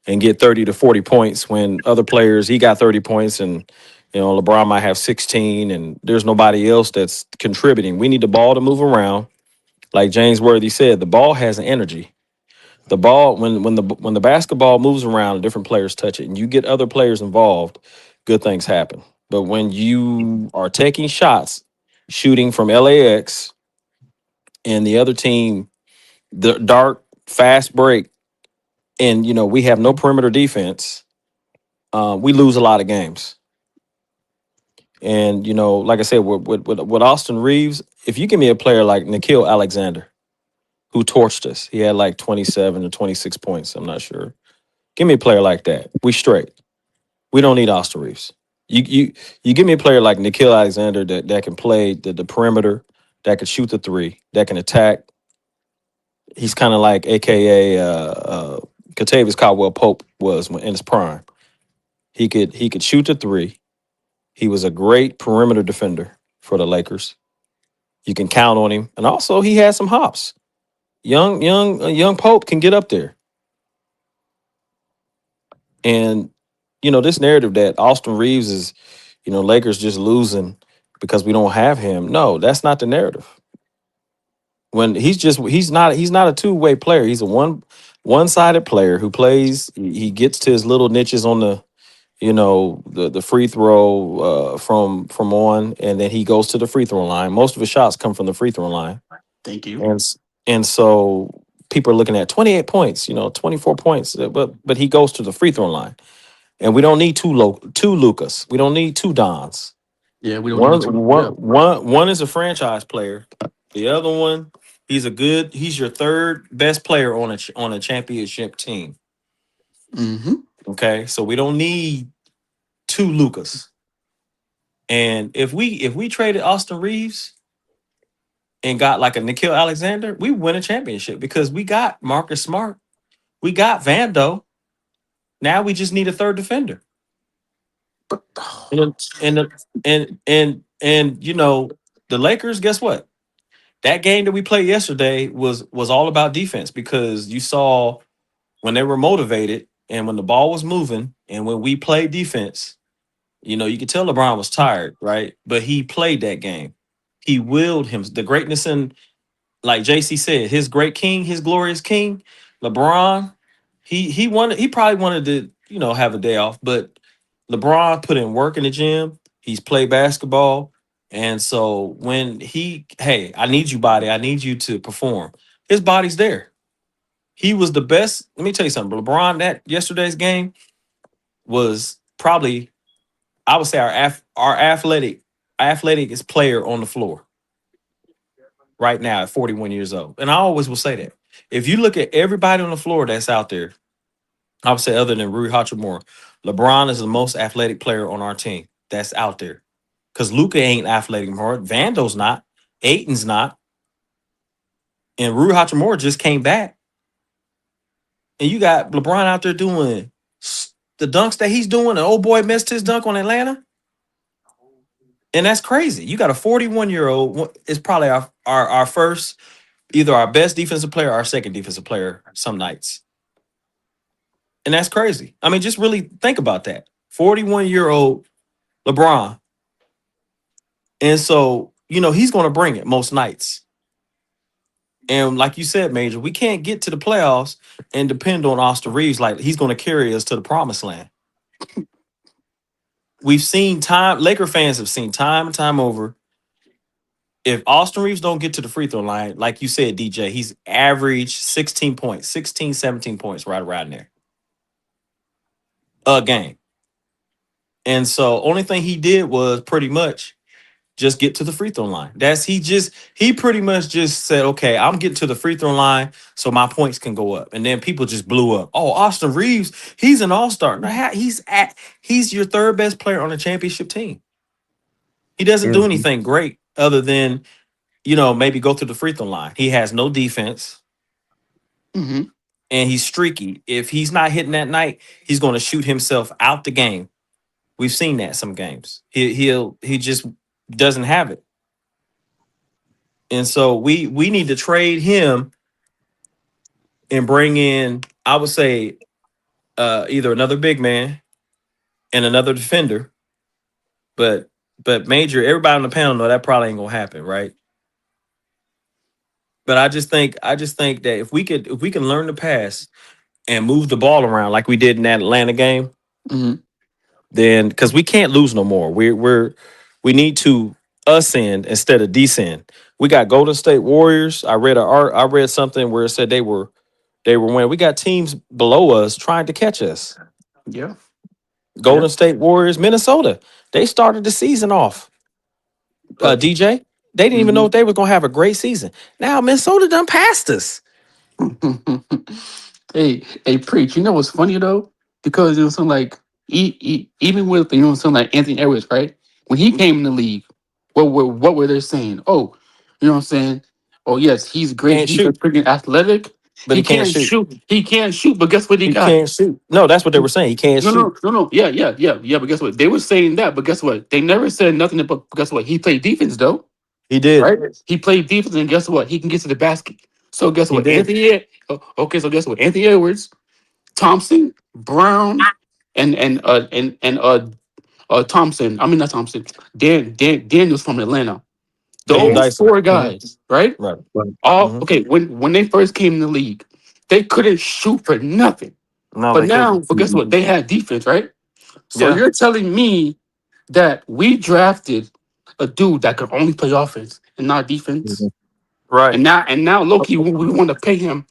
and get 30 to 40 points when other players, he got 30 points and LeBron might have 16 and there's nobody else that's contributing. We need the ball to move around. Like James Worthy said, the ball has an energy. The ball, when the basketball moves around and different players touch it and you get other players involved, good things happen. But when you are taking shots, shooting from LAX and the other team, the dark, fast break, and we have no perimeter defense, we lose a lot of games. And like I said, with Austin Reeves, if you give me a player like Nikhil Alexander, who torched us, he had like 27 or 26 points. I'm not sure. Give me a player like that. We straight. We don't need Austin Reeves. You give me a player like Nikhil Alexander that can play the perimeter, that can shoot the three, that can attack. He's kind of like AKA Kentavious Caldwell Pope was in his prime. He could shoot the three. He was a great perimeter defender for the Lakers. You can count on him, and also he had some hops. Young Pope can get up there, and this narrative that Austin Reeves is, Lakers just losing because we don't have him. No, that's not the narrative. When he's not a two-way player. He's a one-sided player who plays. He gets to his little niches on the free throw from on, and then he goes to the free throw line. Most of his shots come from the free throw line, Thank you. and so people are looking at 28 points, 24 points, but he goes to the free throw line, and we don't need two Lucas. We don't need two Dons. Yeah, we don't need to. Yeah. One is a franchise player. The other one, he's your third best player on a championship team. Mm-hmm. Okay, so we don't need two Lucas. And if we traded Austin Reeves and got like a Nikhil Alexander, we win a championship because we got Marcus Smart, we got Vando. Now we just need a third defender. But And the Lakers, guess what? That game that we played yesterday was all about defense because you saw when they were motivated and when the ball was moving and when we played defense, You know, you could tell LeBron was tired, right? But he played that game. He willed him the greatness in, like JC said, his great king, his glorious king, LeBron. He wanted, he probably wanted to, you know, have a day off, but LeBron put in work in the gym. He's played basketball. And so when he, hey, I need you, body. I need you to perform. His body's there. He was the best. Let me tell you something. LeBron, that yesterday's game was probably, I would say, our athletic player on the floor right now at 41 years old. And I always will say that. If you look at everybody on the floor that's out there, I would say other than Rui Hachimura, LeBron is the most athletic player on our team that's out there. Because Luca ain't athletic anymore. Vando's not. Aiton's not. And Rui Hachimura just came back. And you got LeBron out there doing the dunks that he's doing. The old boy missed his dunk on Atlanta. And that's crazy. You got a 41-year-old. It's probably our first, either our best defensive player or our second defensive player some nights. And that's crazy. I mean, just really think about that. 41-year-old LeBron. And so, you know, he's going to bring it most nights. And like you said, Major, we can't get to the playoffs and depend on Austin Reeves like he's going to carry us to the promised land. We've seen time, Laker fans have seen time and time over. If Austin Reeves don't get to the free throw line, like you said, DJ, he's average 16 points, 16, 17 points right around there. A game. And so only thing he did was pretty much just get to the free throw line. He pretty much just said, okay, I'm getting to the free throw line so my points can go up. And then people just blew up. Oh, Austin Reeves, he's an all-star. He's your third best player on the championship team. He doesn't do anything great other than, you know, maybe go through the free throw line. He has no defense. Mm-hmm. And he's streaky. If he's not hitting that night, he's going to shoot himself out the game. We've seen that some games. He just doesn't have it. And so we need to trade him and bring in, I would say, either another big man and another defender. But Major, everybody on the panel know that probably ain't gonna happen, right? But I just think that if we can learn to pass and move the ball around like we did in that Atlanta game, Mm-hmm. then because we can't lose no more. We need to ascend instead of descend. We got Golden State Warriors. I read something where it said they were winning. We got teams below us trying to catch us. Yeah. Golden State Warriors, Minnesota. They started the season off. DJ, they didn't even know if they were gonna have a great season. Now Minnesota done passed us. Hey, preach. You know what's funny though? Because it was something like even with something like Anthony Edwards, right? When he came in the league, what were they saying? Oh, you know what I'm saying? Oh yes, he's great. Can't He's shoot. freaking athletic. But he can't shoot. He can't shoot. But guess what he He got? can't shoot. No, that's what they were saying. He can't shoot. No. Yeah. But guess what? They were saying that. But guess what? They never said nothing about. Guess what? He played defense though. He did. Right? He played defense, and guess what? He can get to the basket. So guess He what? did. Okay. So guess what? Anthony Edwards, Thompson, Brown, and Thompson. I mean not Thompson. Daniels from Atlanta. Daniel Those Dyson. four guys, right? Right. All Mhm. okay. When they first came in the league, they couldn't shoot for nothing. No, But they now, couldn't. but guess what? They had defense, right? So Yeah. you're telling me that we drafted a dude that could only play offense and not defense, Right. and now, Loki, we want to pay him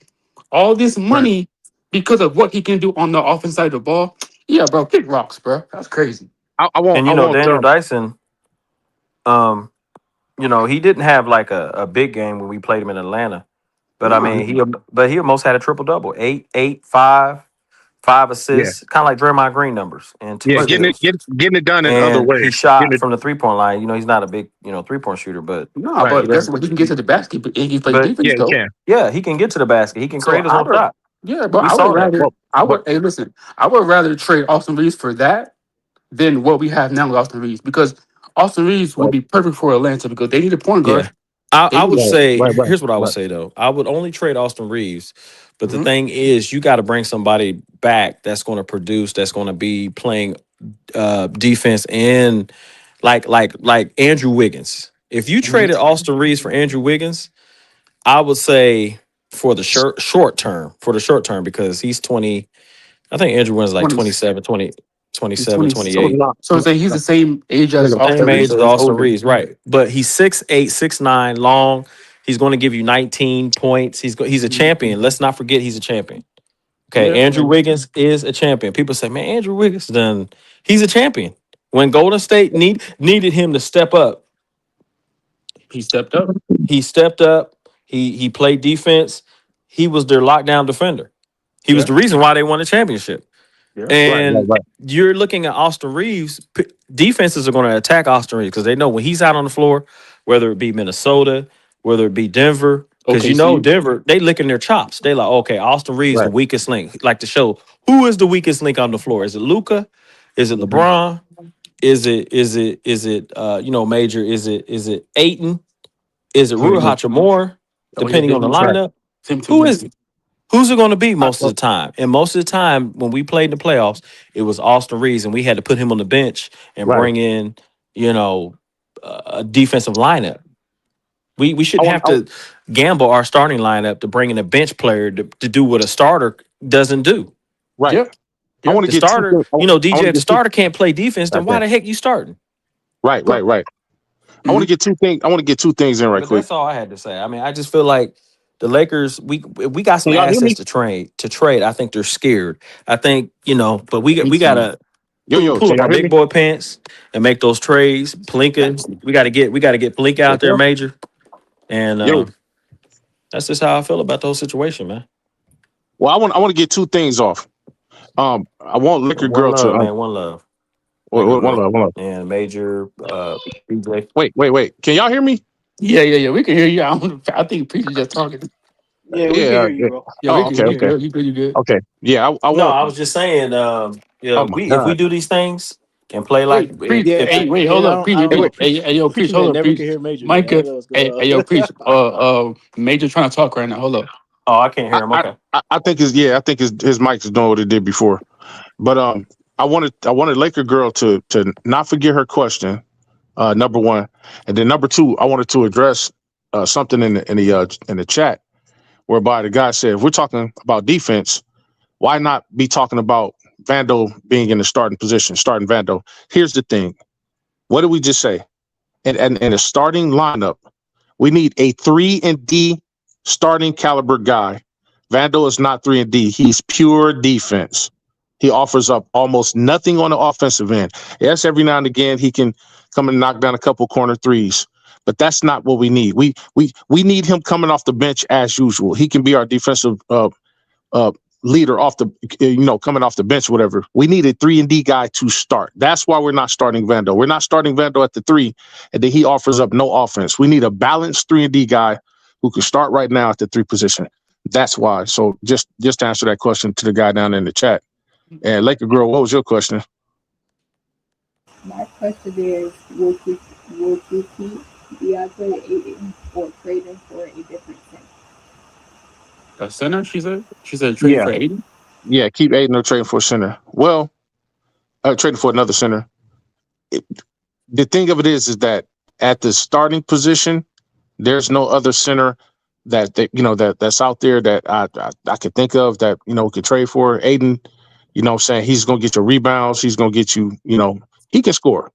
all this money because of what he can do on the offense side of the ball. Yeah, bro, kick rocks, bro. That's crazy. I And you know, won't. Daniel Dyson, you know, he didn't have like a big game when we played him in Atlanta. But I mean, he almost had a triple double. 8, 5 Yeah, assists, kind of like Draymond Green numbers and 2 yeah, steals. getting it done in other And he ways. shot from the 3-point line. You know, he's not a big, 3-point shooter, but No, Right. but he guess doesn't. what? He can get to the basket, but he plays But defense Yeah, you though. can. yeah, he can get to the basket. He can So create his I own would, shot. yeah, but We I saw would that. rather, hey, listen, I would rather trade Austin Reeves for that than what we have now with Austin Reeves because Austin Reeves would be perfect for Atlanta because they need a point guard. Yeah, I would say Right. here's what I would say though. I would only trade Austin Reeves, but the Mhm. thing is, you got to bring somebody back that's going to produce, that's going to be playing defense and like Andrew Wiggins. If you Mhm. traded Austin Reeves for Andrew Wiggins, I would say for the short term because he's 20. I think Andrew Wiggins is like 20, 27, 20, he's 27, 20. 28. So it's like he's the same age as Same Austin Reeves, age as so he's Austin older. Reeves, right? But he's 6'8", 6'9", long. He's going to give you 19 points. He's a Mhm. champion. Let's not forget he's a champion. Okay, Yeah, Andrew Wiggins is a champion. People say, man, Andrew Wiggins done. He's a champion. When Golden State needed him to step up, he stepped up. he stepped up. He played defense. He was their lockdown defender. He was Yeah, the reason why they won the championship. yeah. And Right. you're looking at Austin Reeves. Defenses are going to attack Austin Reeves because they know when he's out on the floor, whether it be Minnesota, whether it be Denver, because you know OKC. Denver, they licking their chops. They like, okay, Austin Reeves the Right. weakest link. Like to show who is the weakest link on the floor. Is it Luca? Is it Mhm. LeBron? Is it Major? Is it Aiton? Is it Rui Mhm. Hachimura? Oh yeah, Depending on the Tim, Right. lineup, Tim who is Duncan. it? Who's it going to be I, most of the time? And most of the time, when we played in the playoffs, it was Austin Reeves, and we had to put him on the bench and right. bring in, you know, a defensive lineup. We I shouldn't want. have to gamble our starting lineup to bring in a bench player to do what a starter doesn't do. Right. Yeah, I yeah. want to The get two starter, things. I want DJ, to if the get two. starter can't play defense, then why Okay. the heck you starting? Right. I want to Mhm. get two things. I want to get two things in right But quick. that's all I had to say. I mean, I just feel like the Lakers, we got some Can y'all hear assets me? to trade. I think they're scared. I think, but we Me we too. gotta Yo. pull Can up y'all our hear big me? boy pants and make those trades. Plinka, we gotta get Plinka out there, Yo. Major. And Yo. that's just how I feel about those situation, man. Well, I want to get two things off. I want Liquor One Girl to love, man. One love. Liquor one girl. love. And Major DJ. Wait. Can y'all hear me? Yeah. We can hear you. I think Preacher just talking. Yeah, we can Yeah. hear you, bro. Yeah, we Oh, can okay. hear you good. You good. Okay. Yeah. I No, want. I was just saying, Oh my if we God. do these things and play like Wait, if, Preach. Yeah, if Hey, wait, hold and up, I Preach. don't Hey, know. wait. Yo, Preach. Preacher Hold may up, never Preach. can hear Major, man. I Micah. don't know what's going Hey, yo, on. Preach. Major trying to talk right now. Hold up. oh, I can't hear him. I, Okay. I think his mic is doing what it did before. But I wanted Laker Girl to not forget her question. Number one, and then number two, I wanted to address something in the chat whereby the guy said, if we're talking about defense, why not be talking about Vando being in the starting position, starting Vando? Here's the thing. What did we just say? In a starting lineup, we need a 3-and-D starting caliber guy. Vando is not 3-and-D. He's pure defense. He offers up almost nothing on the offensive end. Yes, every now and again he can come and knock down a couple corner threes, but that's not what we need. We need him coming off the bench as usual. He can be our defensive uh, leader off the coming off the bench, whatever. We need a 3-and-D guy to start. That's why we're not starting Vando. We're not starting Vando at the 3, and then he offers up no offense. We need a balanced 3-and-D guy who can start right now at the 3 position. That's why. So just to answer that question to the guy down in the chat. And Laker Girl, what was your question? My question is, will you keep DeAndre Ayton or trade him for a different thing? A center, she said. She said trade for Aiden. Yeah, keep Aiden or trading for a center. Well, trading for another center. The thing of it is that at the starting position, there's no other center that's out there that I could think of that could trade for. Aiden, I'm saying, he's gonna get your rebounds. He's gonna get you. He can score.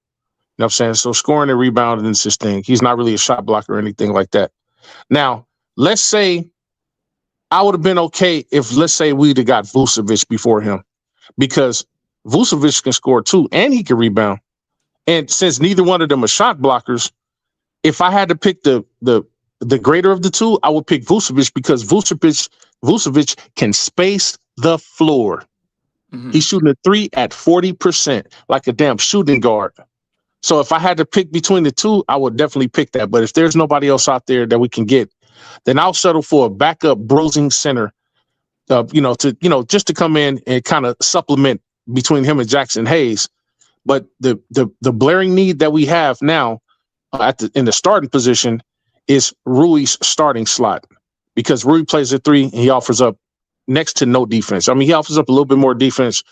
You know what I'm saying? So scoring and rebounding is his thing. He's not really a shot blocker or anything like that. Now, let's say I would have been okay if, let's say, we'd have got Vucevic before him, because Vucevic can score too and he can rebound. And since neither one of them are shot blockers, if I had to pick the greater of the two, I would pick Vucevic, because Vucevic can space the floor. Mhm. He's shooting a 3 at 40%, like a damn shooting guard. So if I had to pick between the two, I would definitely pick that. But if there's nobody else out there that we can get, then I'll settle for a backup brosing center, just to come in and kind of supplement between him and Jackson Hayes. But the blaring need that we have now in the starting position is Rui's starting slot because Rui plays at 3 and he offers up next to no defense. I mean, he offers up a little bit more defense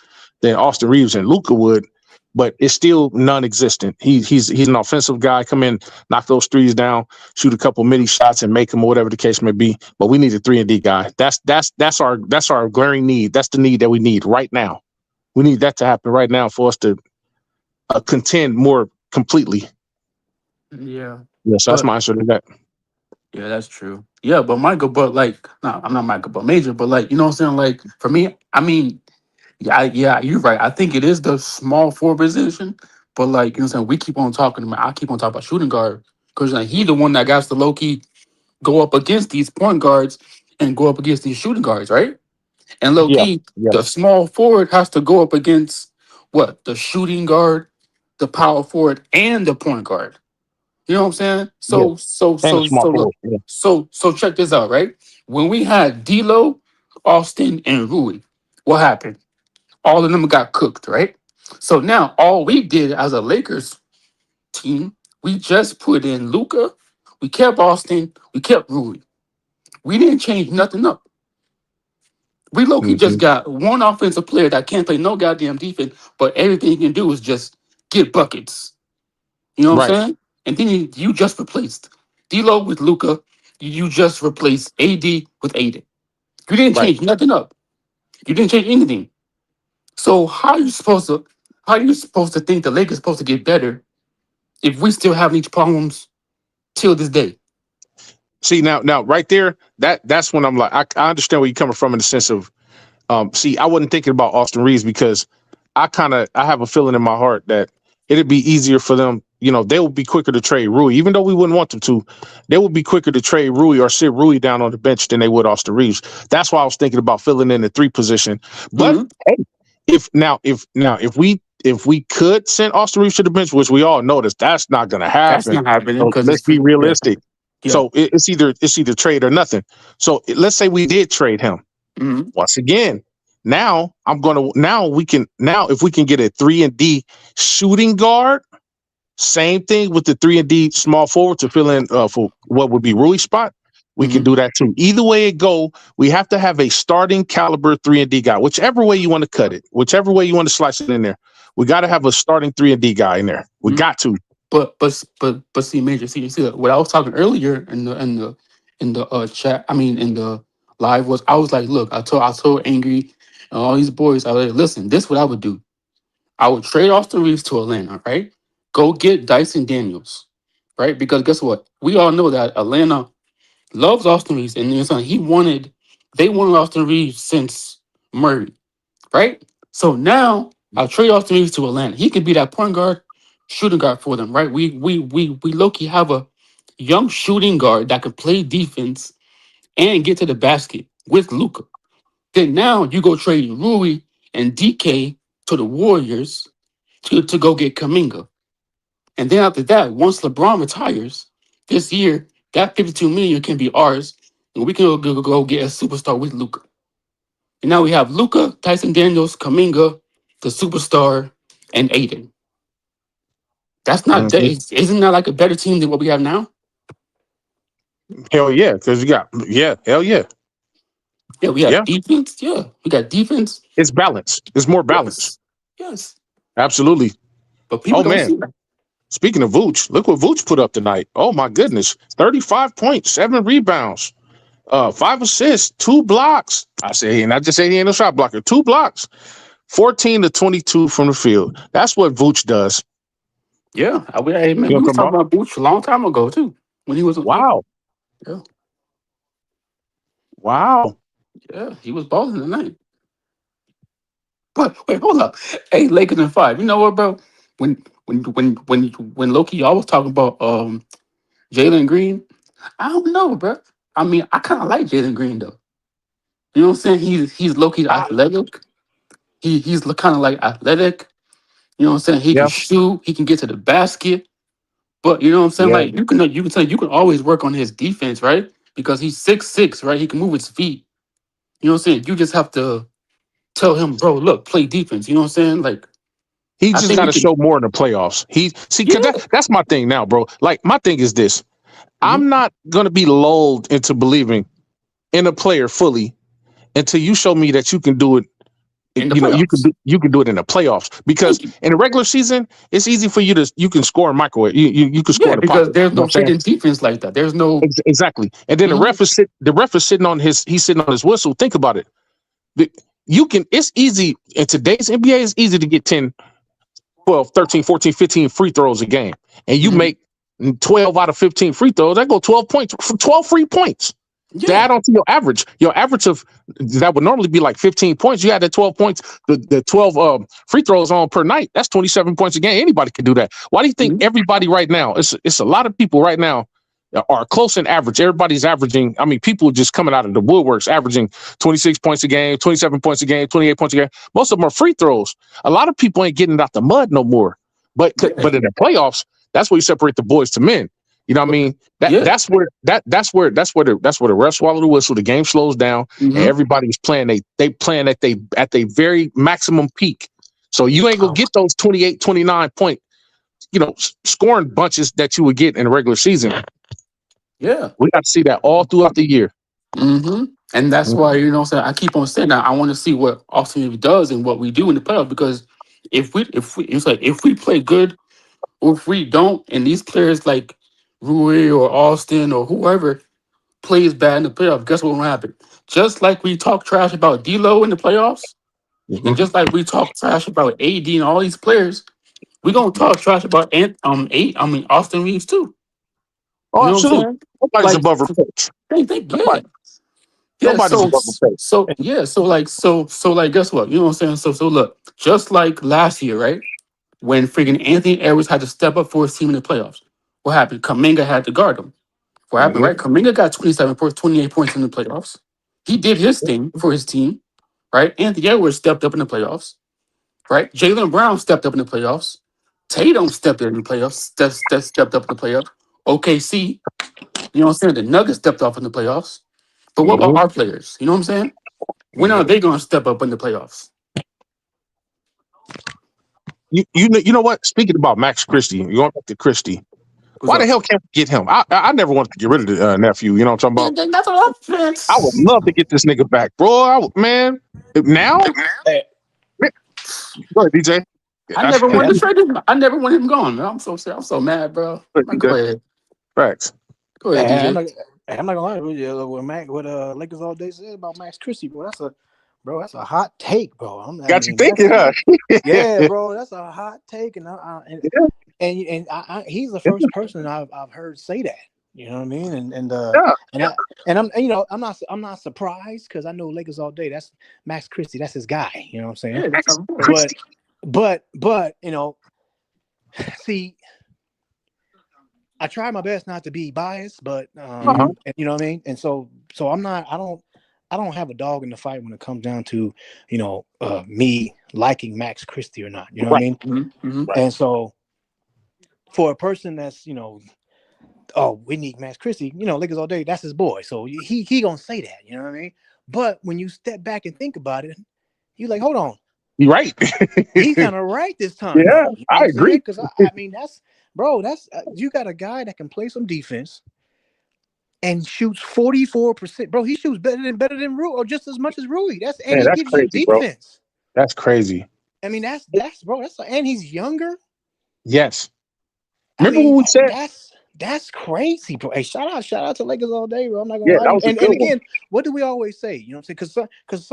than Austin Reeves and Luka would, but it's still non-existent. He's an offensive guy. Come in, knock those threes down, shoot a couple mini shots, and make them, or whatever the case may be. But we need a 3-and-D guy. That's our glaring need. That's the need that we need right now. We need that to happen right now for us to contend more completely. Yeah. Yes, that's But my answer to that. yeah, that's true. Yeah, but Michael, but like, no, I'm not Michael, but Major, but like, you know what I'm saying? Like, for me, I mean, yeah, you're right. I think it is the small forward position, but like, you know what I'm saying? We keep on talking about, I keep on talking about shooting guard because like, he the one that got to low key go up against these point guards and go up against these shooting guards, right? And low Yeah, key, yeah, the small forward has to go up against what? The shooting guard, the power forward, and the point guard. You know what I'm saying? yeah. So so And a so small so look, forward. Yeah. so check this out, right? When we had D'Lo, Austin, and Rui, what happened? All of them got cooked, right? So now all we did as a Lakers team, we just put in Luca, we kept Austin, we kept Rui. We didn't change nothing up. We low-key just Mhm. got one offensive player that can't play no goddamn defense, but everything he can do is just get buckets. You know what Right, I'm saying? And then you just replaced D'Lo with Luca. You just replaced AD with Aiden. You didn't right. change nothing up. You didn't change anything. So how are you supposed to think the Lakers supposed to get better if we still have these problems till this day? See now, right there, that's when I'm like, I understand where you're coming from in the sense of, see, I wasn't thinking about Austin Reeves because I have a feeling in my heart that it'd be easier for them. You know, they would be quicker to trade Rui, even though we wouldn't want them to. They would be quicker to trade Rui or sit Rui down on the bench than they would Austin Reeves. That's why I was thinking about filling in the 3 position. But Mhm. hey, if we could send Austin Reeves to the bench, which we all know that's not going to That's happen. not happening So because let's it's be yeah, realistic. yeah. So it's either trade or nothing. So let's say we did trade him. Mhm. Once again, now if we can get a 3-and-D shooting guard, same thing with the 3-and-D small forward to fill in for what would be Rui spot. We can Mhm. do that too. Either way it go, we have to have a starting caliber 3-and-D guy. Whichever way you want to cut it, whichever way you want to slice it in there, we got to have a starting 3-and-D guy in there. We Mhm. got to. But see, Major, see what I was talking earlier in the chat. I mean, in the live was I was like, look, I told Angry and all these boys. I was like, listen, this is what I would do. I would trade Austin Reeves to Atlanta, right? Go get Dyson Daniels, right? Because guess what? We all know that Atlanta loves Austin Reeves, and you know, they wanted Austin Reeves since Murray, right? So now I'll trade Austin Reeves to Atlanta. He could be that point guard, shooting guard for them, right? We low-key have a young shooting guard that can play defense and get to the basket with Luca. Then now you go trade Rui and DK to the Warriors to go get Kaminga. And then after that, once LeBron retires this year, that 52 million can be ours, and we can go get a superstar with Luca. And now we have Luca, Tyson Daniels, Kaminga, the superstar, and Aiden. That's not that Mhm. isn't that like a better team than what we have now? Hell yeah, because hell yeah, Yeah, we have yeah. defense. Yeah, we got defense. It's balance. It's more balance. Yes, yes. Absolutely. But people Oh don't man. see that. Speaking of Vooch, look what Vooch put up tonight. Oh my goodness. 35 points, 7 rebounds, 5 assists, 2 blocks. I just say he ain't no shot blocker. 2 blocks, 14 to 22 from the field. That's what Vooch does. Yeah, hey, man, You know we what was I'm talking talking about? about Booch a long time ago too. When he was Wow. yeah, Wow. yeah, he was balling tonight. But wait, hold up. Hey, Lakers in 5. You know what, bro? When Loki y'all was talking about Jalen Green, I don't know, bro. I mean, I kind of like Jalen Green though. You know what I'm saying? He's Loki athletic. He's kind of like athletic. You know what I'm saying? He can Yeah. shoot. He can get to the basket. But you know what I'm saying? Yeah. Like you can always work on his defense, right? Because he's 6'6", right? He can move his feet. You know what I'm saying? You just have to tell him, bro, look, play defense. You know what I'm saying? Like He I just think got we to can. show more in the playoffs. Cause Yeah. that's my thing now, bro. Like my thing is this. I'm not going to be lulled into believing in a player fully until you show me that you can do it. In the You know, playoffs. you can do it in the playoffs, because Thank you. in the regular season, it's easy for you can score in microwave. You can score Yeah, in the because pocket. there's You know no what I'm saying? hidden defense like that. There's no. Exactly. And then the ref is sitting on his whistle. Think about it. It's easy in today's NBA, it's easy to get 10, 12, 13, 14, 15 free throws a game. And you Mhm. make 12 out of 15 free throws, that go 12 points, 12 free points. To Yeah. add on to your average of that would normally be like 15 points. You had that 12 points, the 12 free throws on per night. That's 27 points a game. Anybody can do that. Why do you think everybody right now? It's a lot of people right now are close in average. Everybody's averaging. I mean, people just coming out of the woodworks, averaging 26 points a game, 27 points a game, 28 points a game. Most of them are free throws. A lot of people ain't getting out the mud no more. But in the playoffs, that's where you separate the boys to men. You know what I mean? That's where the refs swallow the whistle. The game slows down, and everybody's playing. They playing at they very maximum peak. So you ain't gonna get those 28, 29 point, scoring bunches that you would get in the regular season. Yeah. We got to see that all throughout the year. And that's why, what I'm saying, I keep on saying that I want to see what Austin Reeves does and what we do in the playoffs, because if we play good or if we don't, and these players like Rui or Austin or whoever plays bad in the playoffs, guess what will happen? Just like we talk trash about D'Lo in the playoffs, and just like we talk trash about AD and all these players, we're gonna talk trash about Austin Reeves too. Oh, You know what I'm absolutely. saying? Nobody's above reproach. Nobody's above reproach. So guess what? You know what I'm saying? So look, just like last year, right? When freaking Anthony Edwards had to step up for his team in the playoffs. What happened? Kaminga had to guard him. What happened, right? Kaminga got 27 points, 28 points in the playoffs. He did his thing for his team, right? Anthony Edwards stepped up in the playoffs, right? Jaylen Brown stepped up in the playoffs. Tatum stepped up in the playoffs. Stepped up in the playoffs. OKC, you know what I'm saying? The Nuggets stepped up in the playoffs. But what about our players? You know what I'm saying? When are they going to step up in the playoffs? You know what? Speaking about Max Christie, you going back to Christie. Why the hell can't we get him? I never wanted to get rid of the nephew. You know what I'm talking about? That's what I'm saying. I would love to get this nigga back, bro. Man, now? Go ahead, DJ. I never wanted to trade him. I never want him gone, man. I'm so mad, bro. Go ahead. Facts. Go ahead, DJ. I'm not gonna lie with you. What Lakers all day said about Max Christie, bro. That's a hot take, bro. Got you thinking, huh? Yeah, bro. That's a hot take, and he's the first person I've heard say that. You know what I mean? I'm not surprised, because I know Lakers all day. That's Max Christie. That's his guy. You know what I'm saying? Yeah, but see, I try my best not to be biased, but and you know what I mean. And so I don't have a dog in the fight when it comes down to me liking Max Christie or not. You know what I mean? Mm-hmm. And so for a person that's oh, we need Max Christie, Lakers all day, that's his boy. So he gonna say that, you know what I mean? But when you step back and think about it, you're like, hold on. You're right. He's kind of right this time. Yeah, I agree. Because I mean, that's you got a guy that can play some defense and shoots 44%. Bro, he shoots better than Rui, or just as much as Rui. That's gives crazy, you defense. Bro. That's crazy. I mean, that's and he's younger. Yes. Remember when we said that's crazy, bro. Hey, shout out to Lakers all day, bro. I'm not gonna lie. And again, what do we always say? You know what I'm saying? Because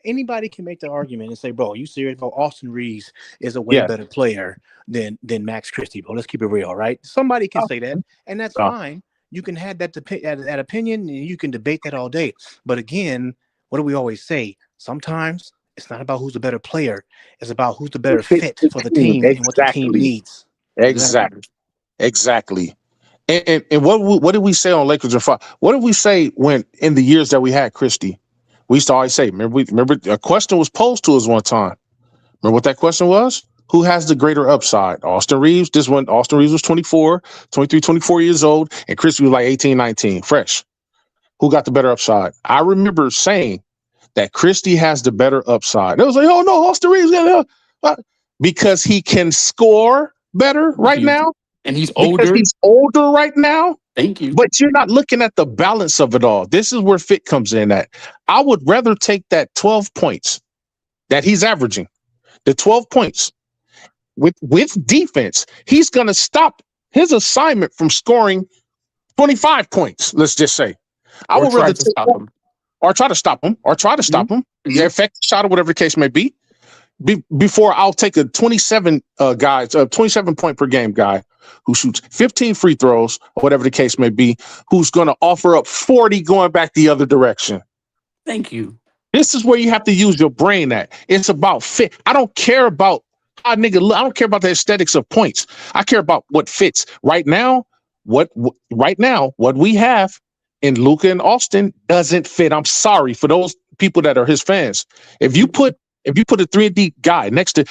anybody can make the argument and say, bro, you serious? Bro, Austin Reeves is a way better player than Max Christie, bro. Let's keep it real, right? Somebody can say that, and that's fine. You can have that opinion, and you can debate that all day. But again, what do we always say? Sometimes it's not about who's the better player. It's about who's the better fit for the team and what the team needs. Exactly. And what did we say on Lakers and 5? What did we say when in the years that we had Christie? We used to always say, remember a question was posed to us one time. Remember what that question was? Who has the greater upside? Austin Reeves. Austin Reeves was 24 years old, and Christie was like 18, 19, fresh. Who got the better upside? I remember saying that Christie has the better upside. It was like, oh no, Austin Reeves, because he can score better right now. And he's older. Because he's older right now. Thank you. But you're not looking at the balance of it all. This is where fit comes in at. I would rather take that 12 points that he's averaging, the 12 points with defense. He's going to stop his assignment from scoring 25 points, let's just say. I would rather stop him. Or try to stop him, Yeah, effective shot or whatever the case may be. Before I'll take a 27 point per game guy who shoots 15 free throws or whatever the case may be, who's going to offer up 40 going back the other direction. Thank you. This is where you have to use your brain at. It's about fit. I don't care about how nigga look. I don't care about the aesthetics of points. I care about what fits. Right now, what we have in Luka and Austin doesn't fit. I'm sorry for those people that are his fans. If you put a 3D guy next to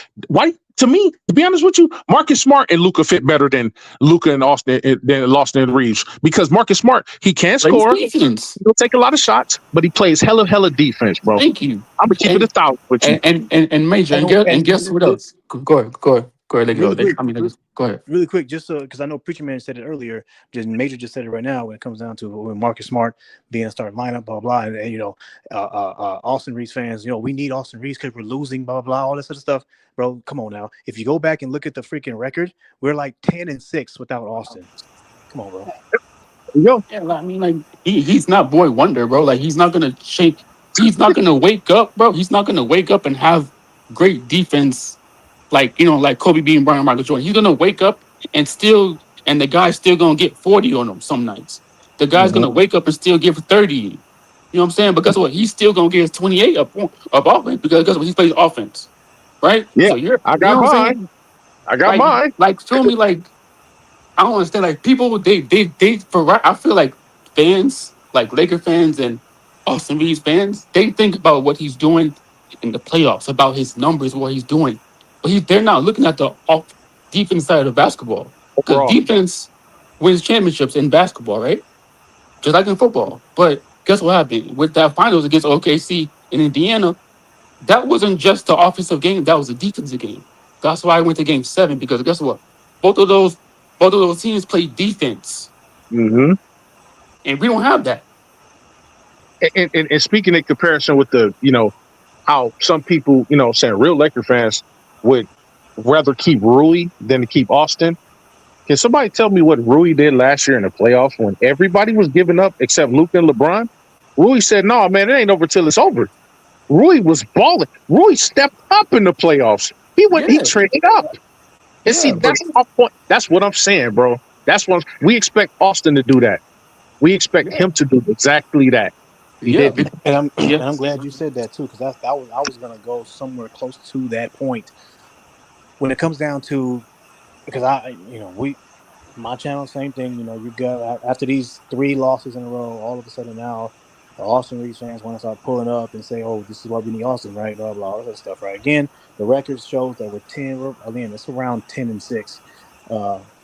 to be honest with you, Marcus Smart and Luka fit better than Luka and Austin than Austin Reeves, because Marcus Smart, he can score, he'll take a lot of shots, but he plays hella defense, bro. Thank you. I'm gonna keep it 1,000 with you. And Major, and guess what else? Go ahead. Go ahead. Really quick, just because I know Preacher Man said it earlier, just Major just said it right now when it comes down to when Marcus Smart being a starting lineup, blah blah, and Austin Reeves fans, we need Austin Reeves because we're losing, blah blah, all this other stuff, bro. Come on now, if you go back and look at the freaking record, we're like 10-6 without Austin. Come on, bro. Yo. Yeah, I mean, like he's not boy wonder, bro. Like he's not gonna shake. He's not gonna wake up, bro. He's not gonna wake up and have great defense. Like Kobe being Bryant, Michael Jordan. He's gonna wake up and the guy's still gonna get 40 on him some nights. The guy's gonna wake up and still give 30. You know what I'm saying? But guess what? He's still gonna get his 28 up offense, because guess what? He plays offense, right? Yeah, so I got mine. I got mine. Like, feel me? Like, I don't understand. Like, people, I feel like fans, like Laker fans and Austin Reeves fans, they think about what he's doing in the playoffs, about his numbers, what he's doing. But they're not looking at the defense side of basketball. Because defense wins championships in basketball, right? Just like in football. But guess what happened? With that finals against OKC in Indiana, that wasn't just the offensive game, that was a defensive game. That's why I went to game 7, because guess what? Both of those teams play defense. Mm-hmm. And we don't have that. And speaking in comparison with how some people, saying real Laker fans would rather keep Rui than to keep Austin. Can somebody tell me what Rui did last year in the playoffs when everybody was giving up except Luka and LeBron? Rui said, "No, man, it ain't over till it's over." Rui was balling. Rui stepped up in the playoffs. He traded up. And that's my point. That's what I'm saying, bro. That's what we expect Austin to do that. We expect him to do exactly that. And I'm glad you said that too, because I was gonna go somewhere close to that point. When it comes down to, because my channel, same thing. You got, after these 3 losses in a row, all of a sudden now the Austin Reeves fans want to start pulling up and say, "Oh, this is why we need Austin, right?" Blah blah, all that stuff, right? Again, the record shows that with 10, again, it's around 10-6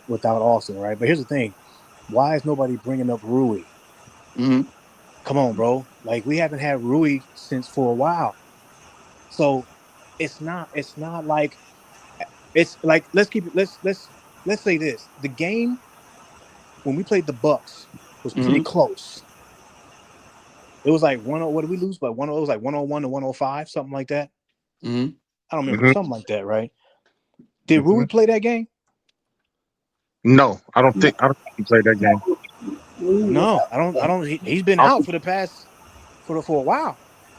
without Austin, right? But here's the thing: why is nobody bringing up Rui? Mm-hmm. Come on, bro. Like, we haven't had Rui for a while. So it's not like, it's like, let's say this. The game when we played the Bucks was pretty close. It was like what did we lose by? It was like 101 to 105, something like that. Mm-hmm. I don't remember, something like that, right? Did Rui play that game? No, I don't think he played that game. No, I don't. He's been out for a while.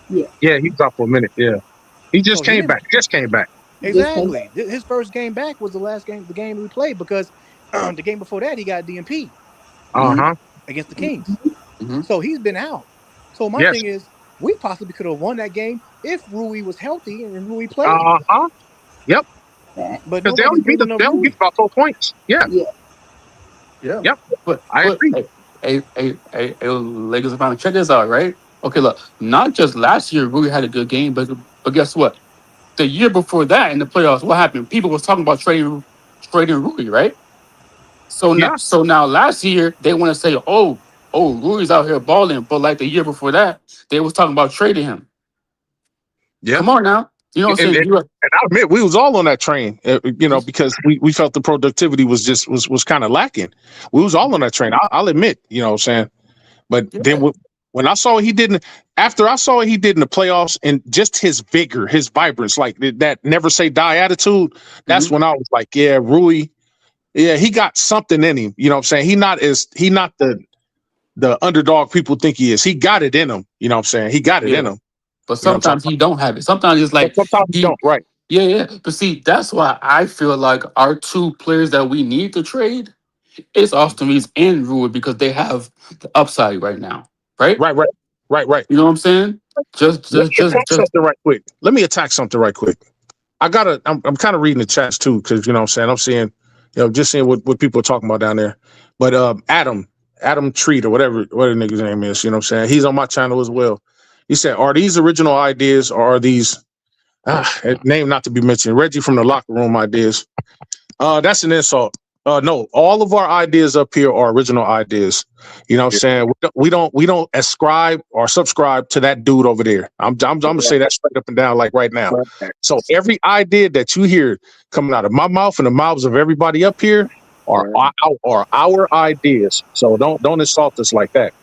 Yeah, he was out for a minute. Yeah, he just came back. Exactly. His first game back was the game we played, because the game before that he got DNP. Against the Kings. Mm-hmm. So he's been out. So my thing is, we possibly could have won that game if Rui was healthy and Rui played. Yep. But because they only beat about 4 points. Yeah. Yep. But I agree. Hey, Lakers fans, check this out, right? Okay, look, not just last year Rui had a good game, but guess what? The year before that in the playoffs, what happened? People was talking about trading Rui, right? So now last year they want to say, oh, Rui's out here balling, but like the year before that, they was talking about trading him. Yeah. Come on now. You know what I'm And, saying? and, and I admit we was all on that train, because we felt the productivity was kind of lacking. We was all on that train. I'll admit, you know what I'm saying. But then when I saw what he did, after I saw what he did in the playoffs, and just his vigor, his vibrance, like that never say die attitude, that's when I was like, yeah, Rui, yeah, he got something in him. You know what I'm saying? He not the underdog people think he is. He got it in him. You know what I'm saying? He got it in him. But sometimes he don't have it. Sometimes it's like sometimes he don't, right? Yeah. But see, that's why I feel like our two players that we need to trade is Austin Reeves and Rui because they have the upside right now. Right? Right. You know what I'm saying? Just something right quick. Let me attack something right quick. I'm kind of reading the chats too, because you know what I'm saying, I'm seeing, just seeing what people are talking about down there. But Adam Treat or whatever the nigga's name is, you know what I'm saying? He's on my channel as well. He said, are these original ideas or are these name not to be mentioned? Reggie from the locker room ideas. That's an insult. No, all of our ideas up here are original ideas. You know what I'm saying? We don't ascribe or subscribe to that dude over there. I'm gonna say that straight up and down, like right now. So every idea that you hear coming out of my mouth and the mouths of everybody up here are our ideas. So don't insult us like that.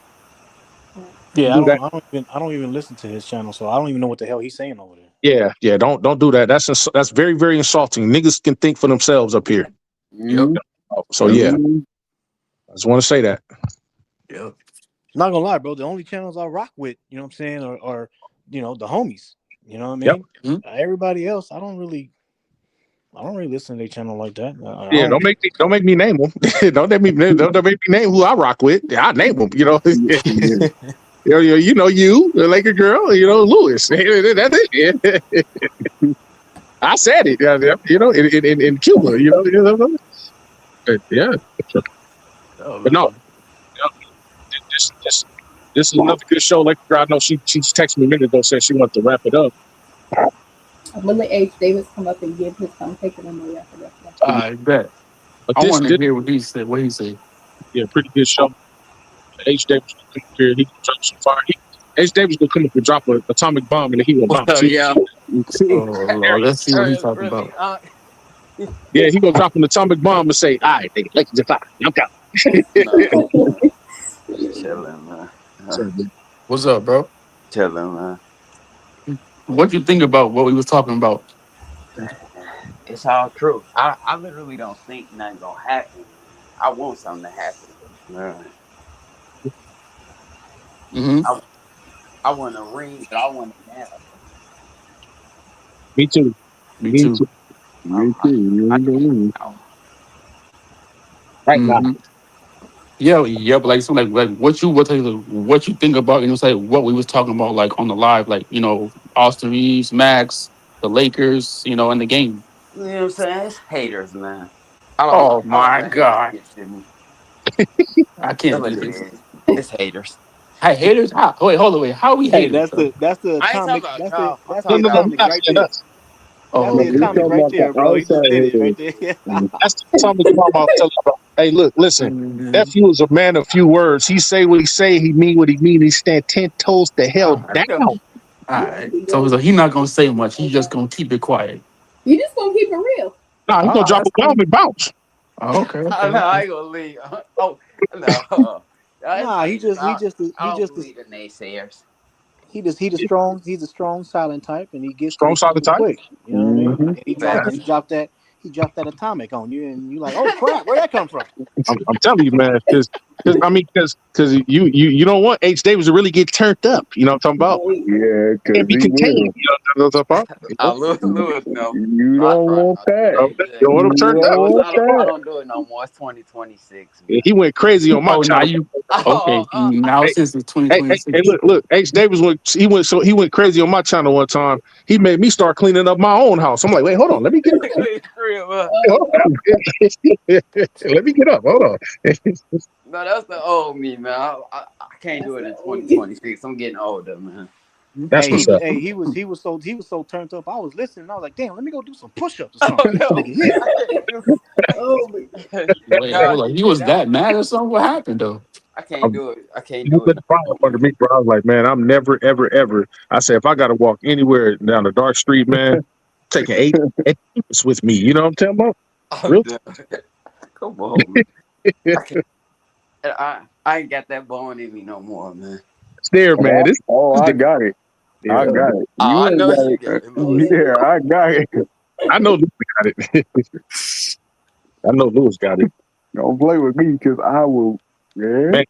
Yeah, I don't even listen to his channel, so I don't even know what the hell he's saying over there. Yeah, don't do that. That's very, very insulting. Niggas can think for themselves up here. Yep. So yeah, I just want to say that. Yep. Not gonna lie, bro. The only channels I rock with, you know what I'm saying, are the homies. You know what I mean? Everybody else, I don't really listen to their channel like that. Don't make me name them. don't make me name who I rock with. I name them. You know. You, the Laker girl. Lewis. That's it. I said it. In Cuba. Yeah. But no. This is another good show. Like I know she texted me a minute ago, said she wanted to wrap it up. I'm gonna let H. Davis come up and give his take, and I'm gonna wrap it up. I bet. But I want to hear what he said. What he said. Yeah, pretty good show. H. Davis will come up here. He can drop some fire. H. Davis will come up and drop an atomic bomb, and he will bomb. Yeah. Let's see what he's talking about. Yeah, he gonna drop an atomic bomb and say, "All right, nigga, let's just fire. I'm out." Chilling, man. What's up, bro? Chilling, man. What you think about what we was talking about? It's all true. I literally don't think nothing gonna happen. I want something to happen. I want a ring, but I want a man. Me too. Me too. Right now. Yeah, but like what you think about, what we was talking about, like on the live, like, Austin Reeves, Max, the Lakers, in the game. You know what I'm saying? It's haters, man. Oh my God. I can't believe this. It's haters. Hey, haters? Wait, hold on, wait. How are we haters? That's the atomic. That's the atomic right there. That's the atomic right there, bro. He just did it right there. That's the atomic bomb I'll tell you about. Hey, look, listen. Nephew is a man of few words. He say what he say. He mean what he mean. He stand 10 toes the hell down. All right. So he's not gonna say much. He's just gonna keep it quiet. You just gonna keep it real. Nah, he's gonna drop a bomb and bounce. Oh, okay. I ain't gonna leave. Oh no. Nah, he just the naysayers. He's a strong silent type, and he gets strong silent type quick. You know what I mean? And he dropped that atomic on you, and you like, oh crap, where'd that come from? I'm telling you, man, because you don't want H. Davis to really get turned up. You know what I'm talking about? Yeah, can't be contained. You know what I'm talking about? Lewis, no. You don't want that. You don't want him turned up. I don't do it no more. It's 2026. Yeah, he went crazy on my channel. Now since it's 2026. Hey, look, H. Davis went crazy on my channel one time. He made me start cleaning up my own house. I'm like, wait, hold on, let me get up. Let me get up. Hold on. No, that's the old me, man. I can't do it in 2026. I'm getting older, man. That's what's up. He was so turned up. I was listening. I was like, damn, let me go do some push-ups or something. Oh, no. Wait, hold on. He was that mad or something? What happened though? I can't do it. I can't You do it put the fire up under me, bro. I was like, man, I'm never, ever, ever. I said, if I got to walk anywhere down a dark street, man, taking eight minutes with me. You know what I'm talking about? I'm Real done. Come on, man. I can't. I ain't got that bone in me no more, man. there, man. This I got it. I got it. Oh, I You know ain't you got got it. it. Yeah, I got it. I know Lewis got it. I know Lewis got it. Don't play with me because I will. Yeah. Man,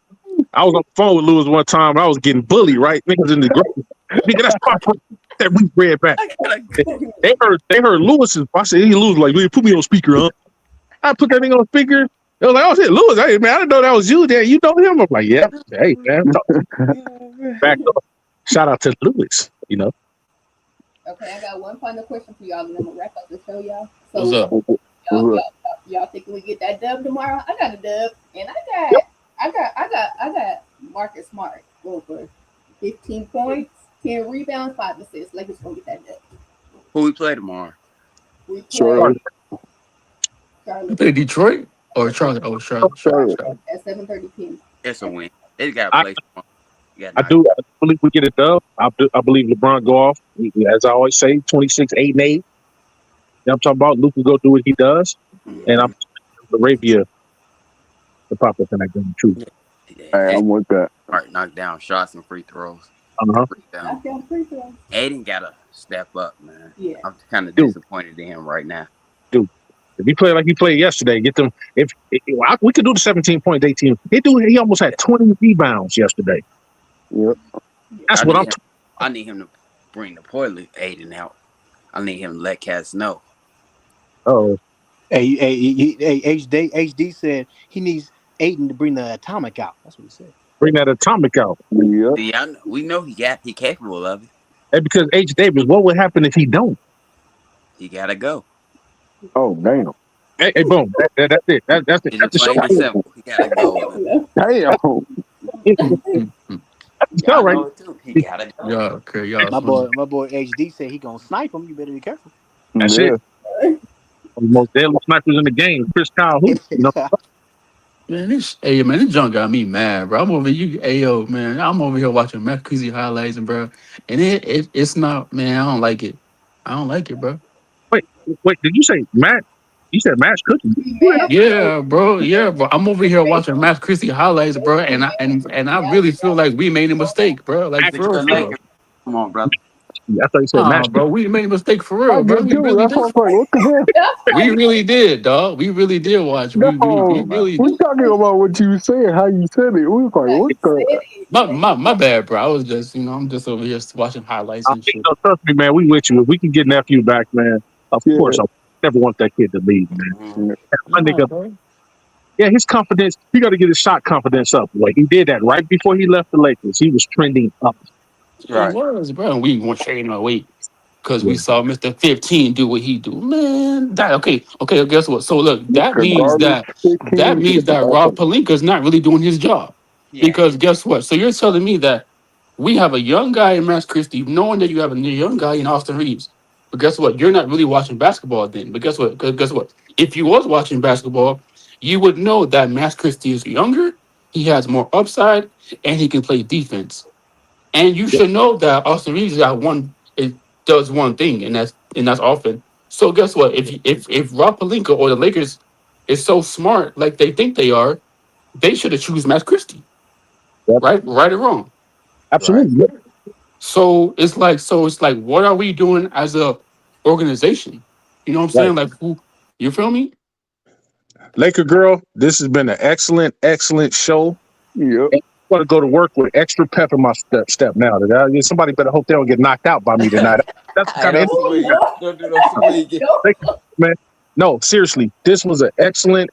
I was on the phone with Lewis one time. I was getting bullied, right? Niggas in the group. Nigga, that's my friend. That we read back. I gotta go. They heard Lewis's. I said, he Lewis like, put me on speaker, huh? I put that thing on speaker. They was like, oh shit, Lewis, hey man, I didn't know that was you there. You know him? I'm like, yeah. Hey man, back up. Shout out to Lewis, you know. Okay, I got one final question for y'all, and I'm gonna wrap up the show, y'all. So, What's up? y'all think we get that dub tomorrow? I got a dub, and I got Marcus Smart going for 15 points, 10 rebounds, 5 assists. Lakers gonna get that dub. Who we play tomorrow? We play Charlotte. You Charlotte play Detroit or Charlotte? Oh, Charlotte. at 7:30 p.m. It's a win. They got to play tomorrow. I do believe we get a dub. I believe LeBron go off. As I always say, 26, 8 and 8. I'm talking about Luka go do what he does, and I'm Arabia to pop up in that game too. Hey, I'm with that. Smart knock down shots and free throws. Uh-huh. I feel free throws. Aiden got to step up, man. Yeah. I'm kind of disappointed in him right now. If he play like he played yesterday, get them. If we could do the 17 points, 18. He almost had 20 rebounds yesterday. Yep. That's what I'm. I need him to bring the Portland Aiden out. I need him to let cats know. Oh, Hey, HD said he needs Aiden to bring the atomic out. That's what he said. bring that atomic out. Yep. See, we know he capable of it. And because H. Davis, what would happen if he don't? He gotta go. Oh, damn. Hey, boom. That's it. That's it. That's the show. Plain and simple. He gotta go. Damn. That's the show, right? He gotta go. Yeah, okay, y'all. My boy HD said he gonna snipe him. You better be careful. That's it. One of the most deadly snipers in the game, Chris Kyle. You know? Man, this junk got me mad, bro. I'm over here watching Matt Crazy highlights, and bro, and it's not, man. I don't like it. Bro. Wait, did you say Matt? You said Matt's cooking. Yeah, bro. I'm over here watching Matt Christie highlights, bro, and I really feel like we made a mistake, bro. Like for real. Come on, brother. I thought you said Matt's bro. We made a mistake for real, I bro. did too. What the hell? We really did, dog. We really did watch. We really. We talking about what you said, how you said it. We was like, what the? My bad, bro. I was just, I'm just over here watching highlights and shit. Trust me, man. We with you. If we can get nephew back, man, of course. I never want that kid to leave, man. Yeah, his confidence. He got to get his shot confidence up. Like he did that right before he left the Lakers. He was trending up. Right. It was, bro. And we weren't trading our weight because we saw Mr. 15 do what he do. Man, okay. Guess what? So look, that means that Rob Pelinka is not really doing his job. Yeah. Because guess what? So you're telling me that we have a young guy in Max Christie, knowing that you have a young guy in Austin Reeves. But guess what? You're not really watching basketball then. But guess what? If you was watching basketball, you would know that Max Christie is younger, he has more upside, and he can play defense. And you should know that Austin Reeves does one thing, and that's offense. So guess what? If Rob Pelinka or the Lakers is so smart like they think they are, they should have choose Max Christie. Yep. Right or wrong? Absolutely. Right. So it's like, what are we doing as a organization? You know what I'm saying? Like, you feel me? Laker girl, this has been an excellent show. Yep. I want to go to work with extra pep in my step now. Somebody better hope they don't get knocked out by me tonight. That's kind of man. No, seriously, this was an excellent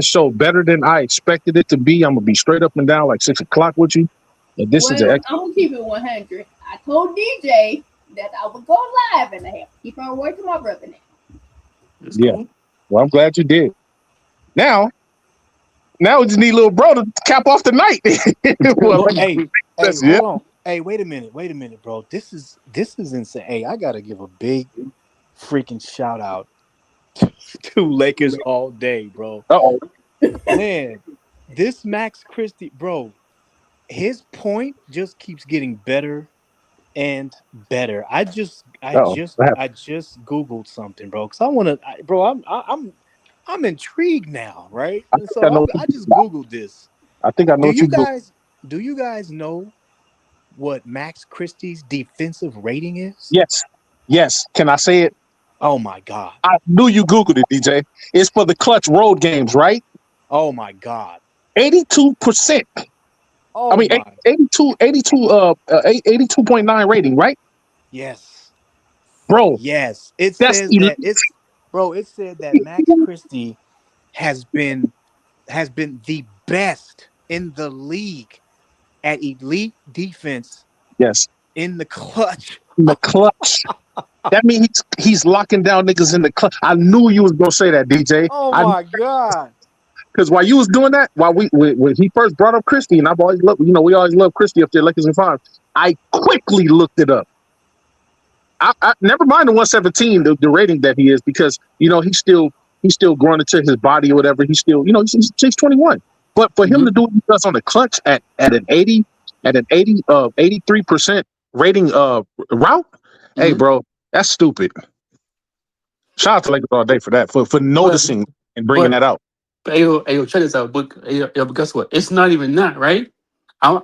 show. Better than I expected it to be. I'm gonna be straight up and down like 6 o'clock with you. And this is I'm gonna keep it 100. I told DJ that I would go live and I have to keep on working my brother now. Yeah. Cool. Well, I'm glad you did. Now we just need little bro to cap off the night. Hold on. Hey, wait a minute, bro. This is insane. Hey, I gotta give a big freaking shout out to Lakers all day, bro. Uh-oh. Man, This Max Christie, bro, his point just keeps getting better and better. I just Googled something, bro, because I want to, bro. I'm intrigued now, right? And I so know. I just Googled this. I think I know Do what you you do. guys know what Max Christie's defensive rating is? Yes. Can I say it? Oh my God. I knew you Googled it, DJ. It's for the clutch road games, right? Oh my God. 82%. Oh I mean, my. 82.9 rating, right? Yes. Bro, Yes. It that's says elite. that it said that Max Christie has been the best in the league at elite defense Yes. in the clutch. In the clutch. That means he's locking down niggas in the clutch. I knew you was gonna say that, DJ. Oh my God. Because while you was doing that, when he first brought up Christie, and I've always loved, we always love Christie up there, Lakers and 5. I quickly looked it up. I never mind the 117, the rating that he is, because he's still growing into his body or whatever. He's still, he's 21. But for him to do what he does on the clutch at an 83% rating route, hey bro, that's stupid. Shout out to Lakers all day for that, for noticing and bringing that out. But yo, check this out. But guess what? It's not even that, right? I'm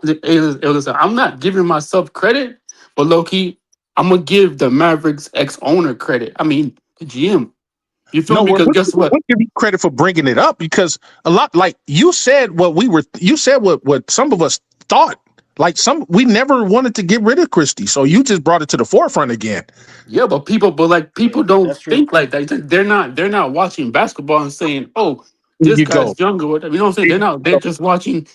not giving myself credit, but low key, I'm gonna give the Mavericks ex owner credit. I mean, the GM. You feel me? Because guess what? We give you credit for bringing it up, because a lot, like you said, what some of us thought. Like we never wanted to get rid of Christie, so you just brought it to the forefront again. Yeah, but people don't think like that. They're not watching basketball and saying, "Oh, this guy's younger." You know what I'm saying? They're not. They're just watching.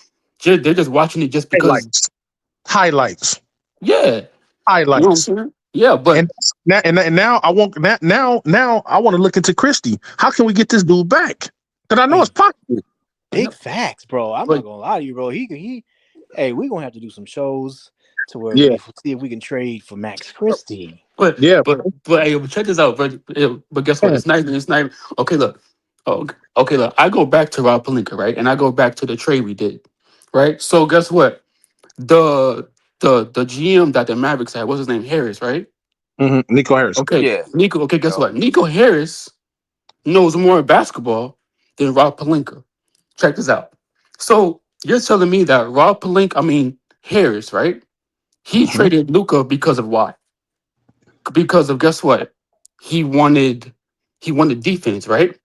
They're just watching it just because highlights. Yeah, highlights. You know what I'm saying? Yeah, but now I want now I want to look into Christie. How can we get this dude back? Because I know it's possible. Big facts, bro. I'm not gonna lie to you, bro. Hey, we're gonna have to do some shows to where we see if we can trade for Max Christie. But hey, check this out, but guess what? It's not. Okay, look. Okay, look. I go back to Rob Pelinka, right? And I go back to the trade we did, right? So guess what? The GM that the Mavericks had, what's his name? Harris, right? Mm-hmm. Nico Harris. Okay, yeah. Nico. Okay, guess what? Nico Harris knows more basketball than Rob Pelinka. Check this out. So you're telling me that Rob Pelinka, Harris, right? He traded Luka because of why? Because of, guess what? He wanted defense, right?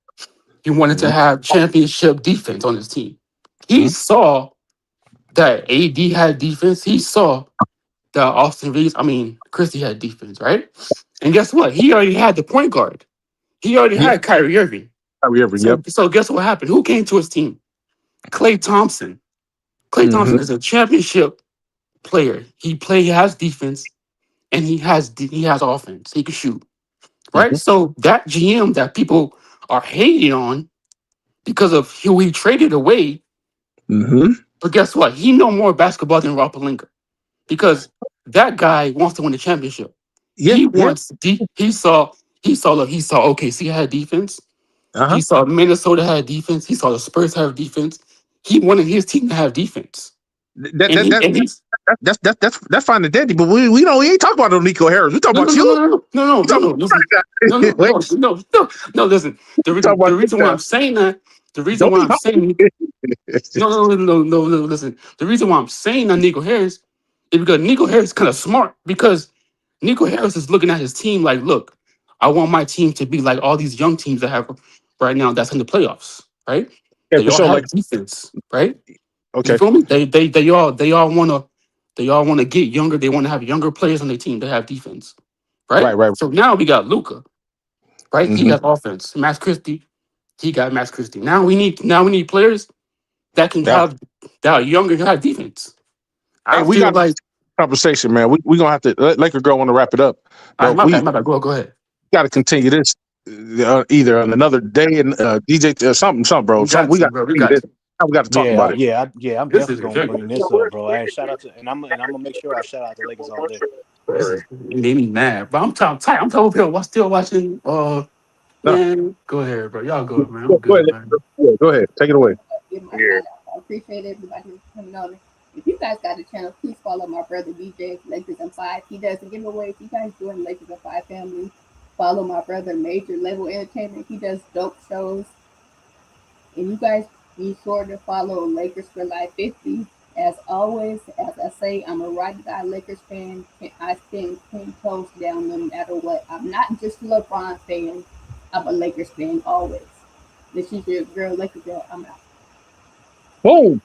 He wanted to have championship defense on his team. He saw that AD had defense. He saw that Austin Reeves, Christie had defense, right? And guess what? He already had the point guard. He already had Kyrie Irving. So guess what happened? Who came to his team? Klay Thompson. Klay Thompson is a championship player. He has defense, and he has offense. He can shoot, right? So that GM that people are hating on because of who he traded away. But guess what? He know more basketball than Rob Pelinka, because that guy wants to win the championship. He wants. He saw OKC had defense. He saw Minnesota had defense. He saw the Spurs have defense. He wanted his team to have defense. That's fine and dandy, but we ain't talking about Nico Harris. We talking about you. No. Listen. The reason why I'm saying that. The reason why I'm saying no. Listen. The reason why I'm saying that Nico Harris is because Nico Harris is kind of smart, because Nico Harris is looking at his team like, look, I want my team to be like all these young teams that have right now that's in the playoffs, right? They all have defense, right? Okay. You feel me? They all wanna get younger. They want to have younger players on their team that have defense, right? Right. So now we got Luka, right? He got offense. Max Christie, he got Max Christie. Now we need players that can have that are younger and have defense. We got like conversation, man. We gonna have to Laker girl want to wrap it up. Right, my bad. Go ahead. Got to continue this either on another day and DJ something, bro. We got to talk about it. Yeah. I'm definitely gonna bring this up, bro. Hey, shout out to, and I'm gonna make sure I shout out to Lakers all day. It made me mad, but I'm tight. I'm still watching. Man, go ahead, bro. Y'all go, man. I'm good, man. Go ahead. Take it away. Yeah. appreciate everybody coming on. If you guys got a channel, please follow my brother DJ Lakers and 5. He does a giveaway. If you guys join Lakers and 5 family, follow my brother Major Level Entertainment. He does dope shows. And you guys be sure to follow Lakers for Life 50. As always, as I say, I'm a ride or die Lakers fan. I stand 10 toes down no matter what. I'm not just a LeBron fan. I'm a Lakers fan always. This is your girl, Lakers girl. I'm out. Boom.